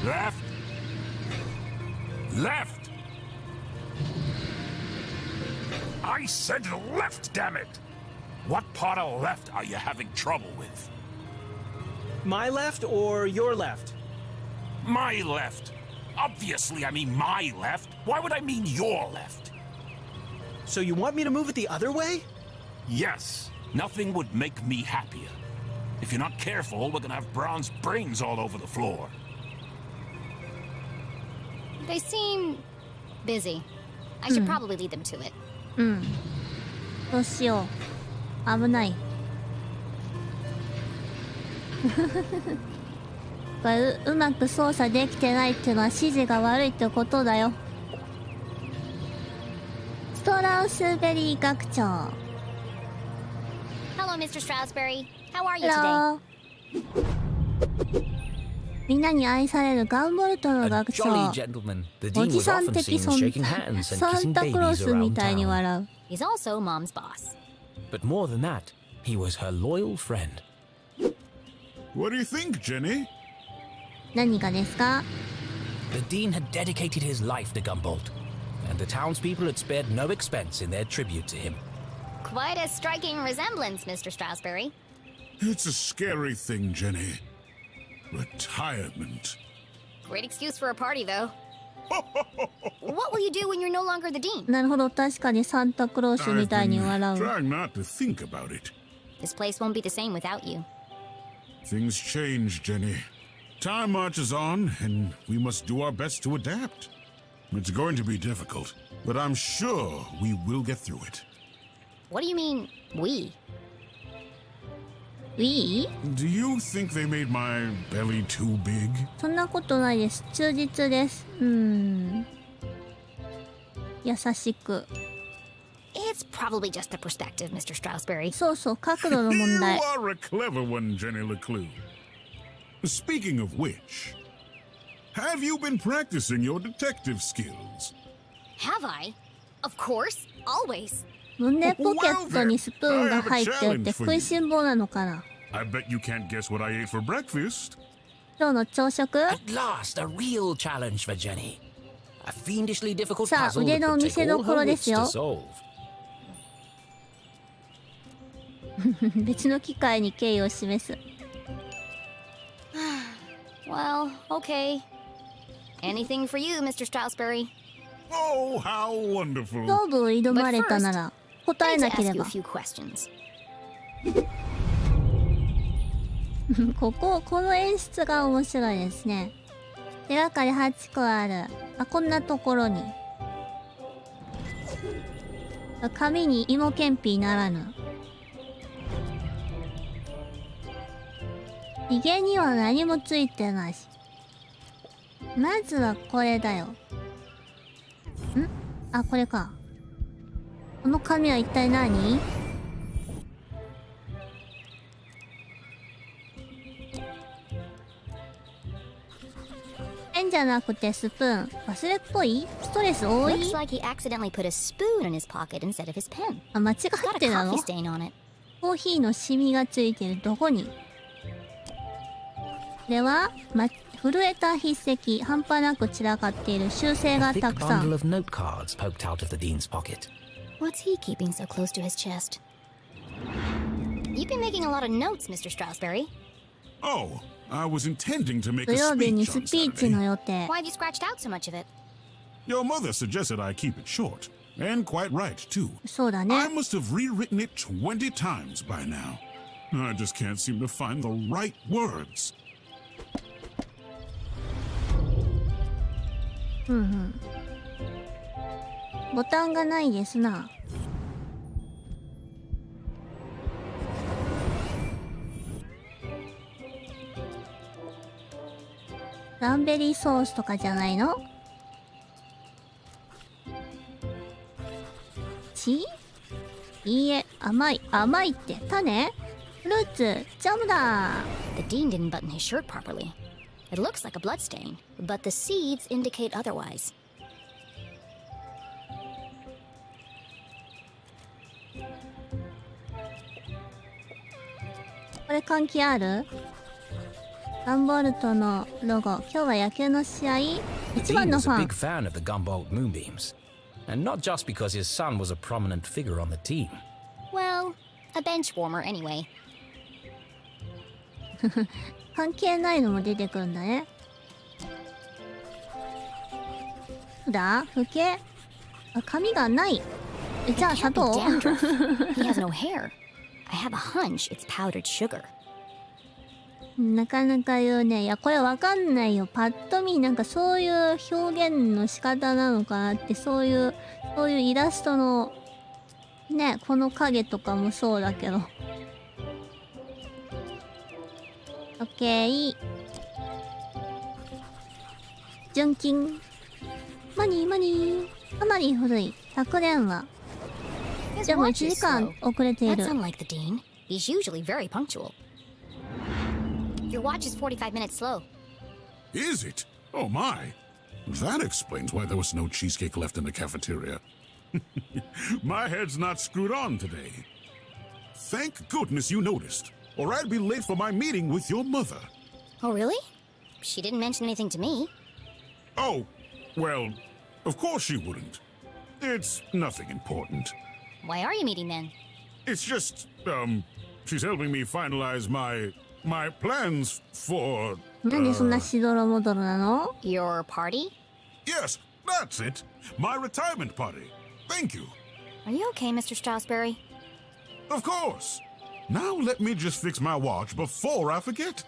Left. Left. I said left, damn it. What part of left are you having trouble with? My left or your left? My left. Obviously, I mean my left. Why would I mean your left? So you want me to move it the other way? Yes. Nothing would make me happier. If you're not careful, we're gonna have Braun's brains all over the floor. They seem busy. I should probably lead them to it. どうしよう。危ない。これうまく操作できてないっていうのは指示が悪いってことだよ。ストラウスベリー学長。Hello, Mr. Stroudsbury. How are you Hello. today? みんなに愛されるガンボルトの A 学長。 jolly gentleman, the お dean じ was さん often 的 seen 存 shaking 在。 hands and サン kissing タクロ babies スみ around たいに town. 笑う。 He's also Mom's boss. But more than that, he was her loyal friend. What do you think, Jenny? 何がですか？ The dean had dedicated his life to Gumboldt, and the townspeople had spared no expense in their tribute to him. Quite a striking resemblance, Mr. Stroudsbury. It's a scary thing, Jenny. Retirement. Great excuse for a party, though. What will you do when you're no longer the dean? なるほど、確かにサンタクロースみ I've たいに been 笑う。 trying not to think about it. This place won't be the same without you. Things change, Jenny. Time marches on, and we must do our best to adapt. It's going to be difficult, but I'm sure we will get through it. What do you mean, we? We? Do you think they made my belly too big? そんなことないです。忠実です。優しく。It's probably just a perspective, Mr. Stroudsbury. そうそう、角度の問 You 題。 are a clever one, Jenny LeClue. Speaking of which, have you been practicing your detective skills? Have I? Of course, always. 胸ポケットにスプーンが入ってるって食いしん坊なのかな。 I bet you can't guess what I ate for breakfast. 今日の朝食？ At last, a real challenge for Jenny. A fiendishly difficult さあ、 puzzle 腕 that の would 見せ take ど all ころ her で wits す to よ。 solve. 別の機会に敬意を示す。 Well, okay. Anything for you, Mr. Stroudsbury. Oh, how wonderful. 勝負を挑まれたなら答え I な need け to れ ask you ば a。few questions. この演出が面白いですね。手がかり8個ある。あ、こんなところに。紙に芋けんぴならぬ。ひげには何もついてないし。まずはこれだよ。あ、これか。この紙は一体何？ペンじゃなくてスプーン。忘れっぽい？ストレス多い？ Looks like he accidentally put a spoon in his pocket instead of his pen. あ、間違 Got っ a てなの？ coffee stain on it. コーヒーのシミがついてる。どこに？では、震えた筆跡、半端なく散らかっている修正 A が thick たくさ bundle ん。 of note cards poked out of the dean's pocket. What's he keeping so close to his chest? You've been making a lot of notes, Mr. Stroudsbury. Oh, I was intending to make 土 a 曜日に speech ス on ピーチの Saturday. 予定。 Why have you scratched out so much of it? Your mother suggested I keep it short. And quite right, too. そうだ I ね。 must have rewritten it 20 times by now. I just can't seem to find the right words. ボタンがないですな。ランベリーソースとかじゃないの？いいえ、甘いって種？フルーツ、ジャムだ。 The dean didn't button his shirt properly. It looks like a blood stain, but the seeds indicate otherwise. これ関係ある？ガンボルトのロゴ。今日は野球の試合？ The 一 dean 番の was フ a ァン big。fan of the Gumboldt moonbeams. And not just because his son was a prominent figure on the team. Well, a bench warmer anyway. 関係ないのも出てくるんだね。だ？ふけ？あ、髪がない。じゃあ It 砂 can't be 糖？ dandruff. He has no hair. I have a hunch it's powdered sugar. なかなか言うね。いや、これわかんないよ。パッと見、なんかそういう表現の仕方なのかなって、そういうイラストの、ね、この影とかもそうだけど。オッケー。純金。マニー。かなり古い。100年は。でも1時間遅れている。 That's unlike the Dean. He's usually very punctual. Your watch is 45 minutes slow. Is it? Oh my. That explains why there was no cheesecake left in the cafeteria. My head's not screwed on today. Thank goodness you noticed, or I'd be late for my meeting with your mother. Oh, really? She didn't mention anything to me. Oh, well, of course she wouldn't. It's nothing important. Why are you meeting then? It's just, she's helping me finalize my plans for... なんでそんなしどろもどろなの？ Your party? Yes, that's it. My retirement party. Thank you. Are you okay, Mr. Strasberry? Of course. Now let me just fix my watch before I forget.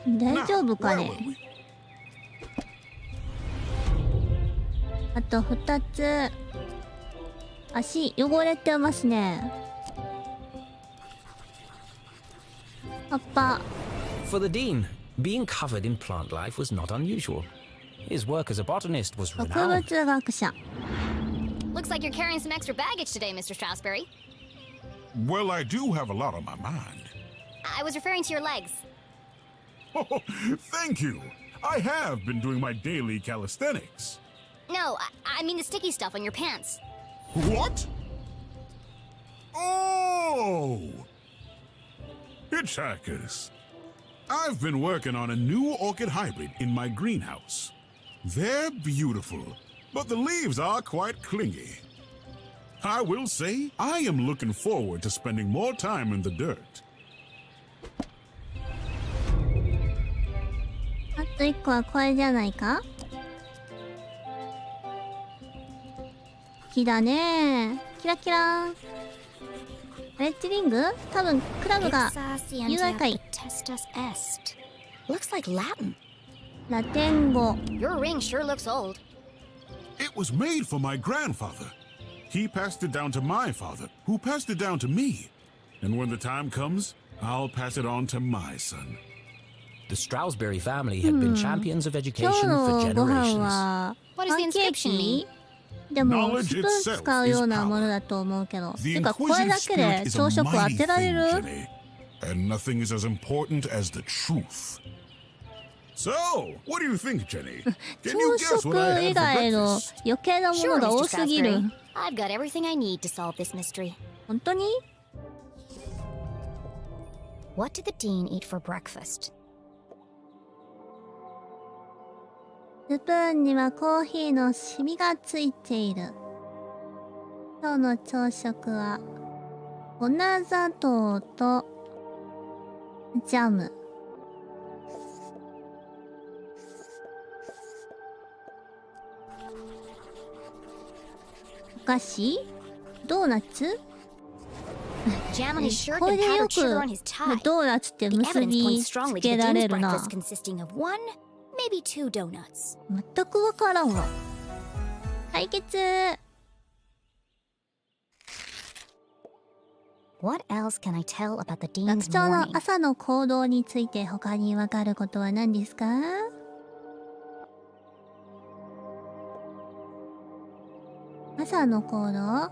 大丈夫か Where ね？ were we? あと2つ。足汚れてますね。葉っぱ。 For the Dean, being covered in plant life was not unusual. His work as a botanist was 植 renowned. 物学者。 Looks like you're carrying some extra baggage today, Mr. Strasberry. Well, I do have a lot on my mind. I was referring to your legs. Oh, thank you. I have been doing my daily calisthenics. No, I mean the sticky stuff on your pants. What? Oh! Hitchhikers. I've been working on a new orchid hybrid in my greenhouse. They're beautiful, but the leaves are quite clingy. I will say, I am looking forward to spending more time in the dirt. あと1個はこれじゃないか？木だね。キラキラーン。レッジリング？多分クラブが UI 会。 Testus est. Looks like Latin. ラテン語。 Your ring sure looks old. It was made for my grandfather. He passed it down to my father, who passed it down to me. And when the time comes, I'll pass it on to my son. The Stroudsbury family had been champions of 今 education 日 for のご飯 generations. は What パ does ン the ケー inscription キ mean? でも Knowledge スプーン itself 使うよう is な power. ものだと思うけど。て The かこれ inquisitive だけで spirit is a 朝食当 mighty てられ thing, る？ Jenny. And nothing is as important as the truth. So, what do you think, Jenny? Can you 朝 guess what I 食以 had for 外の breakfast? 余計なも Sure, のが Mr. 多すぎる。 Strasberry. I've got everything I need to solve this mystery. 本当に？ What did the Dean eat for breakfast? スプーンにはコーヒーのシミがついている。今日の朝食は粉砂糖とジャム。お菓子？ドーナツ？ Jam on his shirt これ and でよ powdered sugar く on his tie. ドーナツって The 結 evidence び points つ strongly to け the られ Dean's るな。 breakfast consisting of one, maybe two donuts. 全くわからんわ。解決。 What else can I tell about the 学 Dean's 長の morning? 朝の行動について他にわかることは何ですか？朝の行動？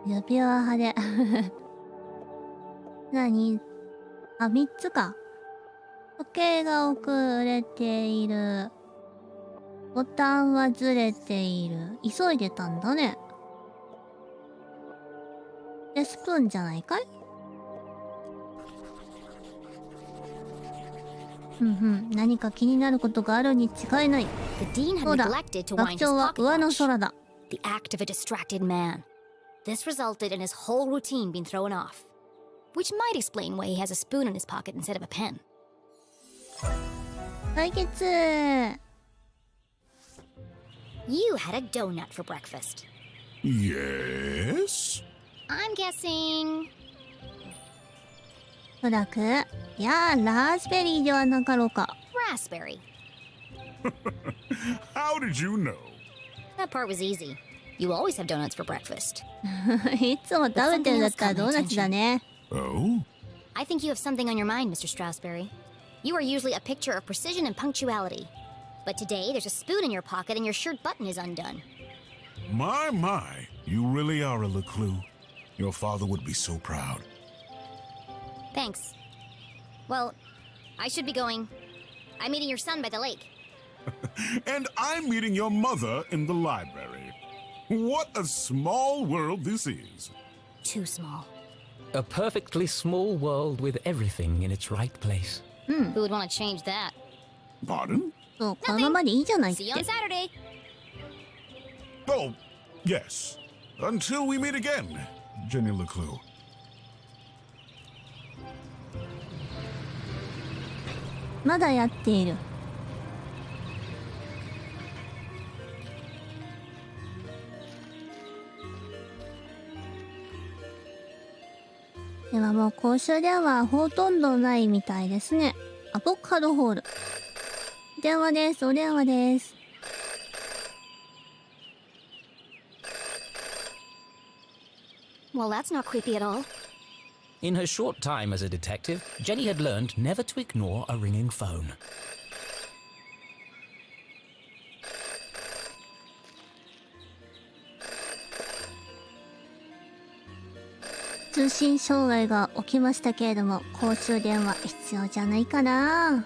指輪派で。何？あ、3つか。時計が遅れている。ボタンはずれている。急いでたんだね。で、スプーンじゃないかい？何か気になることがあるに違いない。 The Dean そ had うだ。 neglected to 学 wind his 長は pocket 上の watch. 空だ。 The act of a distracted man. This resulted in his whole routine being thrown off, which might explain why he has a spoon in his pocket instead of a pen. 解決。You had a donut for breakfast. Yes? I'm guessing... おそらく、いやー、ラズベリーではなかろうか。raspberry. How did you know? That part was easy. You always have donuts for breakfast. いつも食べてるんだったらドーナツだね。Oh? I think you have something on your mind, Mr. Strasberry. You are usually a picture of precision and punctuality. But today, there's a spoon in your pocket and your shirt button is undone. My. You really are a LeClue. Your father would be so proud. Thanks. Well, I should be going. I'm meeting your son by the lake. And I'm meeting your mother in the library. What a small world this is. Too small. A perfectly small world with everything in its right place. Who would want to change that? Pardon? そう、このままでいいじゃないって See you on Saturday. Oh, yes. Until we meet again, Jenny LeClue. まだやっている。ではもう公衆電話はほとんどないみたいですね。アボカドホール。電話です。お電話です。Well, that's not creepy at all. In her short time as a detective, Jenny had learned never to ignore a ringing phone. 通信障害が起きましたけれども、公衆電話必要じゃないかな。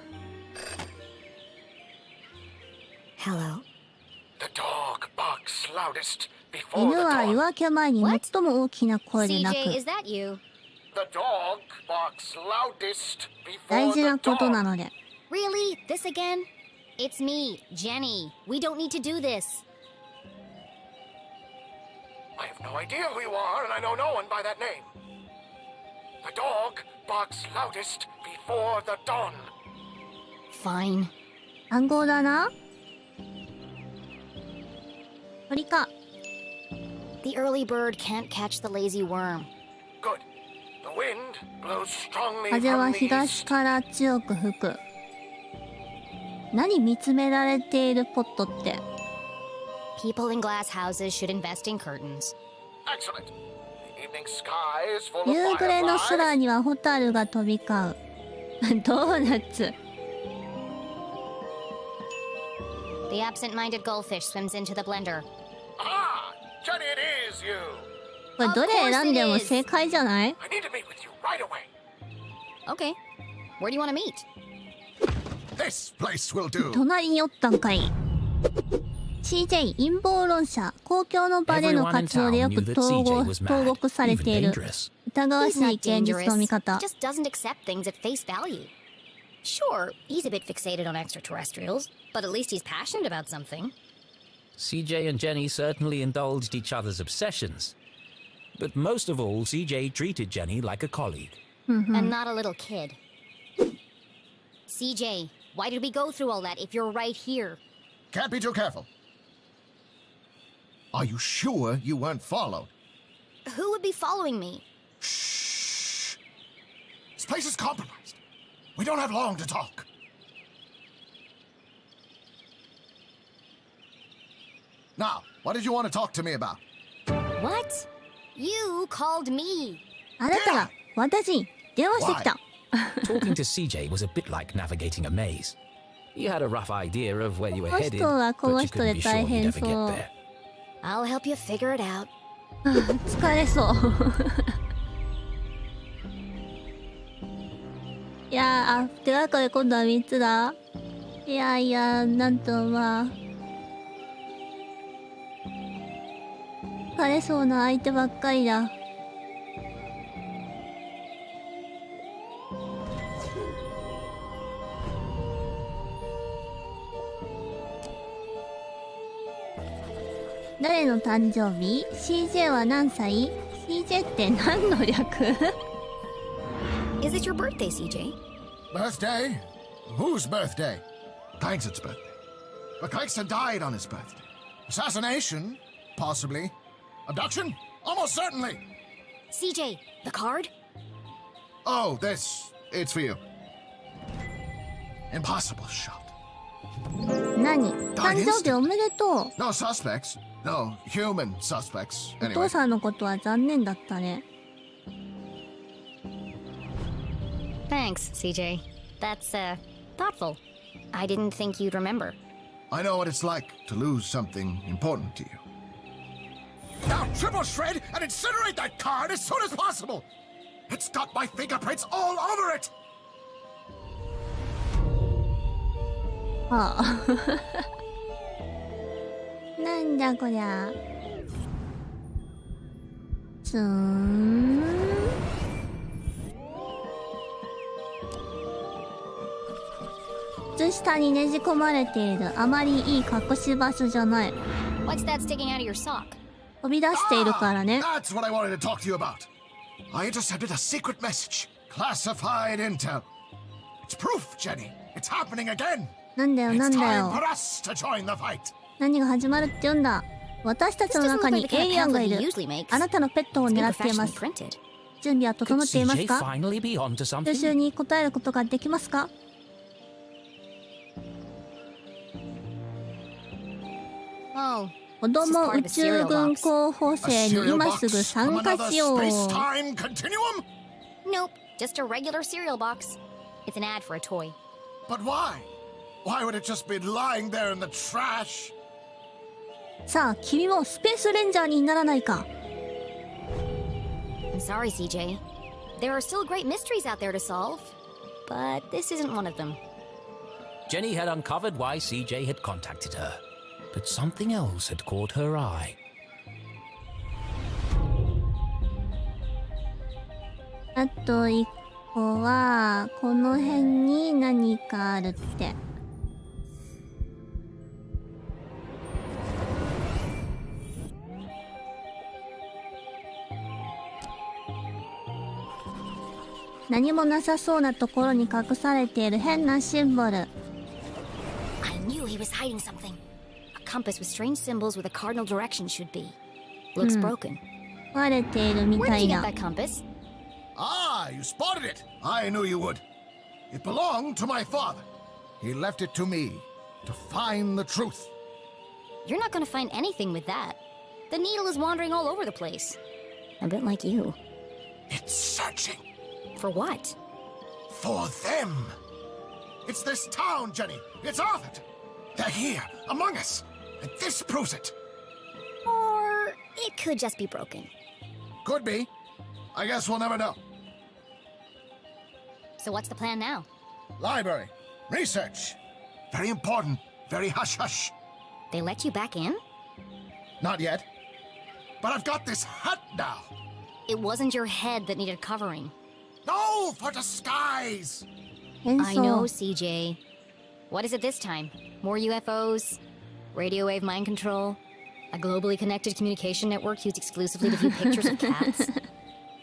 Hello. The dog barks loudest 犬 before は the 夜 dawn. 明け前に最も大きな声で鳴 CJ, く。 is that you? The dog barks loudest 大 before 事な the ことな dawn. ので。 Really? This again? It's me, Jenny. We don't need to do this. I have no idea who you are, and I know no one by that name. The dog barks loudest before the dawn. Fine. 暗号だな。鳥か。 The early bird can't catch the lazy worm. Good. The wind blows strongly 風は from the 東 east. から強く吹く。何見つめられているポットって。 People in glass houses should invest in curtains. Excellent. The evening sky is full of 夕暮れの空 fireflies. にはホタルが飛び交う。ドーナツ。 The absent-minded goldfish swims into the blender. Ah, Jenny, it is you. これどれ選んでも正解じゃない？ I need to meet with you right away. Okay. Where do you want to meet? This place will do. 隣におったんかい。CJ 陰謀論者、公共の場での Everyone in 活動で town よ knew く that 投 CJ was 獄され mad, てい even る dangerous. 疑わ He's しい not 現実 dangerous. の見方。 Just doesn't accept things at face value. Sure, he's a bit fixated on extraterrestrials, but at least he's passionate about something. CJ and Jenny certainly indulged each other's obsessions. But most of all, CJ treated Jenny like a colleague. And not a little kid. CJ, why did we go through all that if you're right here? Can't be too careful. Are you sure you weren't followed? Who would be following me? Shh. This place is compromised. We don't have long to talk. Now, what did you want to talk to me about? What? You called me. あなたが私に電話してきた。 Talking to CJ was a bit like navigating a maze. You had a rough idea of where you were この headed, 人はこ but の you 人 couldn't で be 大 sure you'd 変 ever そ get う。 there. I'll help you figure it out. 疲れそう。いやー、手がかり今度は3つだ。いやいや、なんとまあ。疲れそうな相手ばっかりだ。誰の誕生日？ CJ は何歳？ CJ って何の略？ Is it your birthday, CJ? Birthday? Whose birthday? Kingston's birthday. But Kingston died on his birthday. Assassination? Possibly. Abduction? Almost certainly. CJ, the card? Oh, this. It's for you. Impossible shot. 何？誕生日おめでとう。 No suspects. No human suspects. お Anyway. 父さんのことは残念だったね。Thanks, CJ. That's, thoughtful. I didn't think you'd remember. I know what it's like to lose something important to you. Now triple shred and incinerate that card as soon as possible! It's got my fingerprints all over it! ああ。なんだこりゃ。つーん。靴下にねじ込まれているあまりいい隠し場所じゃない。 What's that sticking out of your sock? 飛び出しているからね。 That's what I wanted to talk to you about. I intercepted a secret message. Classified intel. It's proof, Jenny. It's happening again. なんだよなん It's だ time よ。 for us to join the fight. 何が始まるって言うんだ。私たちの中にエイリアンがいる。あなたのペットを狙っています。準備は整っています CJ か？ finally be onto 復 something? 習に答えることができますか？ Oh, 子供宇宙軍候補生に今すぐ参加しよう。 Space-time continuum? nope. Just a regular cereal box. It's an ad for a toy. But why? Why would it just be lying there in the trash? さあ、君もスペースレンジャーにならないか。 I'm sorry, CJ. There are still great mysteries out there to solve. But this isn't one of them. Jenny had uncovered why CJ had contacted her, but something else had caught her eye. あと一個は、この辺に何かあるって。何もなさそうなところに隠されている変なシンボル。 I knew he was hiding something. A compass with strange symbols where the cardinal direction should be. Looks broken. 壊れているみ Where た did い you get な。 that compass? Ah, you spotted it. I knew you would. It belonged to my father. He left it to me to find the truth. You're not gonna find anything with that. The needle is wandering all over the place. A bit like you. It's searching For what? for them. It's this town, Jenny. It's Arthur. They're here, among us. And this proves it. Or it could just be broken. Could be. I guess we'll never know. So what's the plan now? Library. Research. Very important. Very hush-hush. They let you back in? Not yet. But I've got this hat now. It wasn't your head that needed covering. No, for disguise. 変 I know, 装。 CJ. What is it this time? More UFOs? Radio wave mind control? A globally connected communication network used exclusively to view pictures of cats?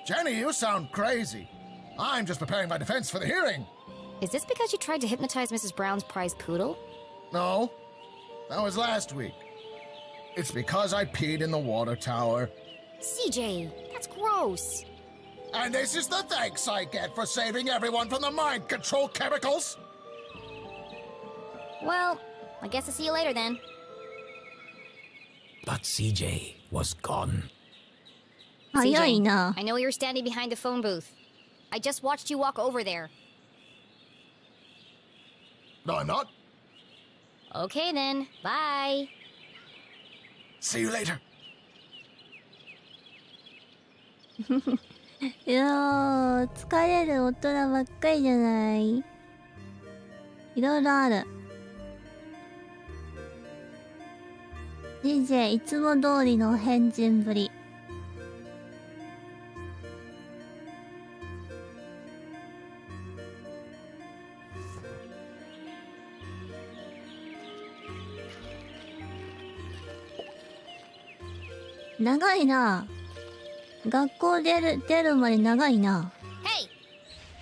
Jenny, you sound crazy. I'm just preparing my defense for the hearing. Is this because you tried to hypnotize Mrs. Brown's prize poodle? No, that was last week. It's because I peed in the water tower. CJ, that's gross. And this is the thanks I get for saving everyone from the mind control chemicals. Well, I guess I'll see you later then. But CJ was gone. 早いな。 I know you're standing behind the phone booth. I just watched you walk over there. No, I'm not. Okay then, bye. See you later. いやー、疲れる大人ばっかりじゃない。いろいろある。DJ いつも通りの変人ぶり。長いな。学校出るまで長いな。 Hey!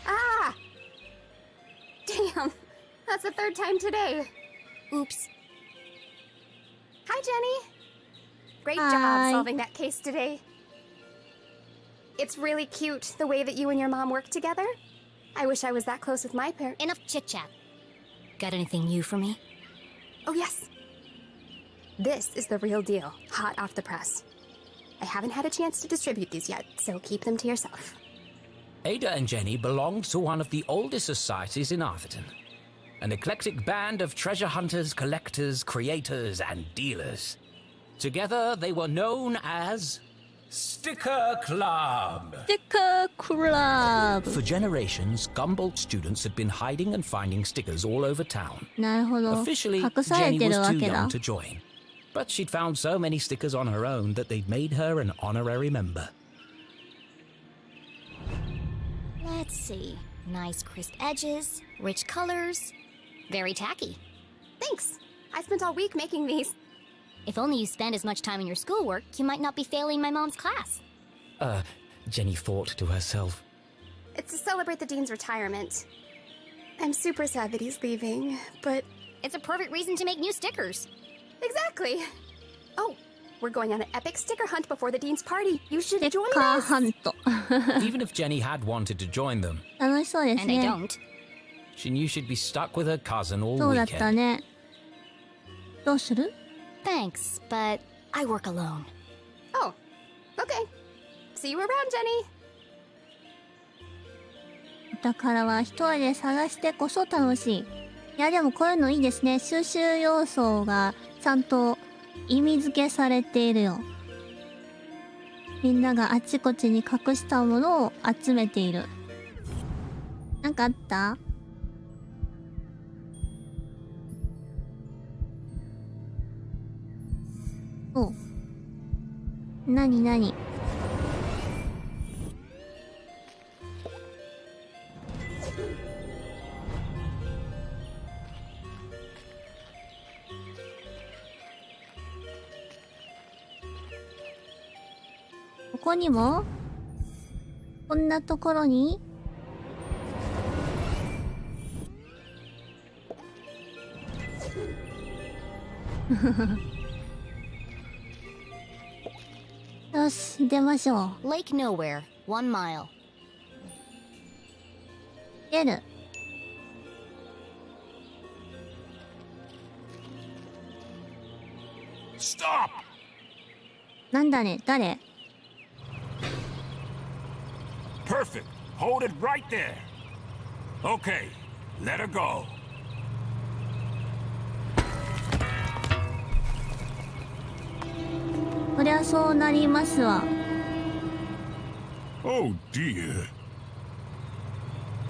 Ah! Damn, that's the third time today. Oops. Hi, Jenny. Great Hi. job solving that case today. It's really cute the way that you and your mom work together. I wish I was that close with my parents. Enough chit-chat. Got anything new for me? Oh, yes. This is the real deal, hot off the press. I haven't had a chance to distribute these yet, so keep them to yourself. Ada and Jenny belonged to one of the oldest societies in Arthurton. An eclectic band of treasure hunters, collectors, creators, and dealers. Together, they were known as Sticker Club. Sticker Club. For generations, Gumboldt students had been hiding and finding stickers all over town. なるほど。 Officially, 隠され Jenny てる was わ too け young だ。 to join. But she'd found so many stickers on her own that they'd made her an honorary member. Let's see. Nice crisp edges, rich colors. Very tacky. Thanks. I spent all week making these. If only you spend as much time in your schoolwork, you might not be failing my mom's class. Jenny thought to herself. It's to celebrate the dean's retirement. I'm super sad that he's leaving, but... It's a perfect reason to make new stickers. Exactly. Oh, we're going on an epic sticker hunt before the dean's party. You should ステッ join カー us. ハント。 Even if Jenny had wanted to join them, 楽しそうです And I ね。 don't. she knew she'd be stuck with her cousin all そうだった weekend. ね。どうする？ Thanks, but I work alone. Oh, okay. See you around, Jenny. お宝は一人で探してこそ楽しい。いやでもこういうのいいですね。収集要素がちゃんと意味付けされているよ。みんながあちこちに隠したものを集めている。なんかあった？お。なになに？ここにもこんなところによし、出ましょう。 Lake Nowhere, 1 mile. 出る。Stop! なんだね、誰？ Perfect. Hold it right there. Okay, let her go. そりゃそうなりますわ。 Oh dear.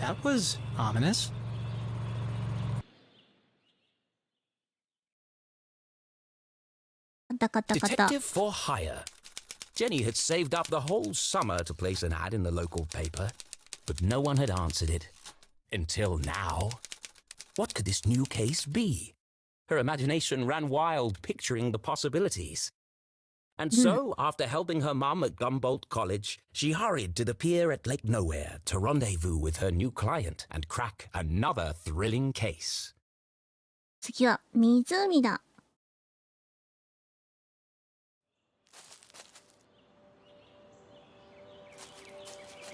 That was ominous. カタカタカタ。 Detective for hire. Jenny had saved up the whole summer to place an ad in the local paper, but no one had answered it. Until now. What could this new case be? Her imagination ran wild, picturing the possibilities. And so, after helping her mum at Gumboldt College, she hurried to the pier at Lake Nowhere to rendezvous with her new client and crack another thrilling case. 次は湖だ。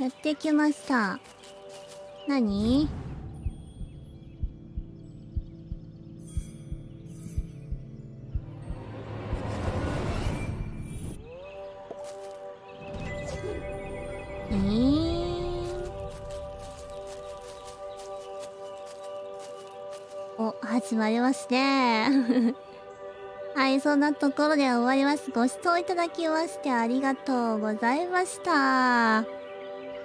やってきました。何？お、始まりますね。はい、そんなところで終わります。ご視聴いただきましてありがとうございました。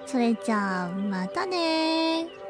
それじゃあ、またねー。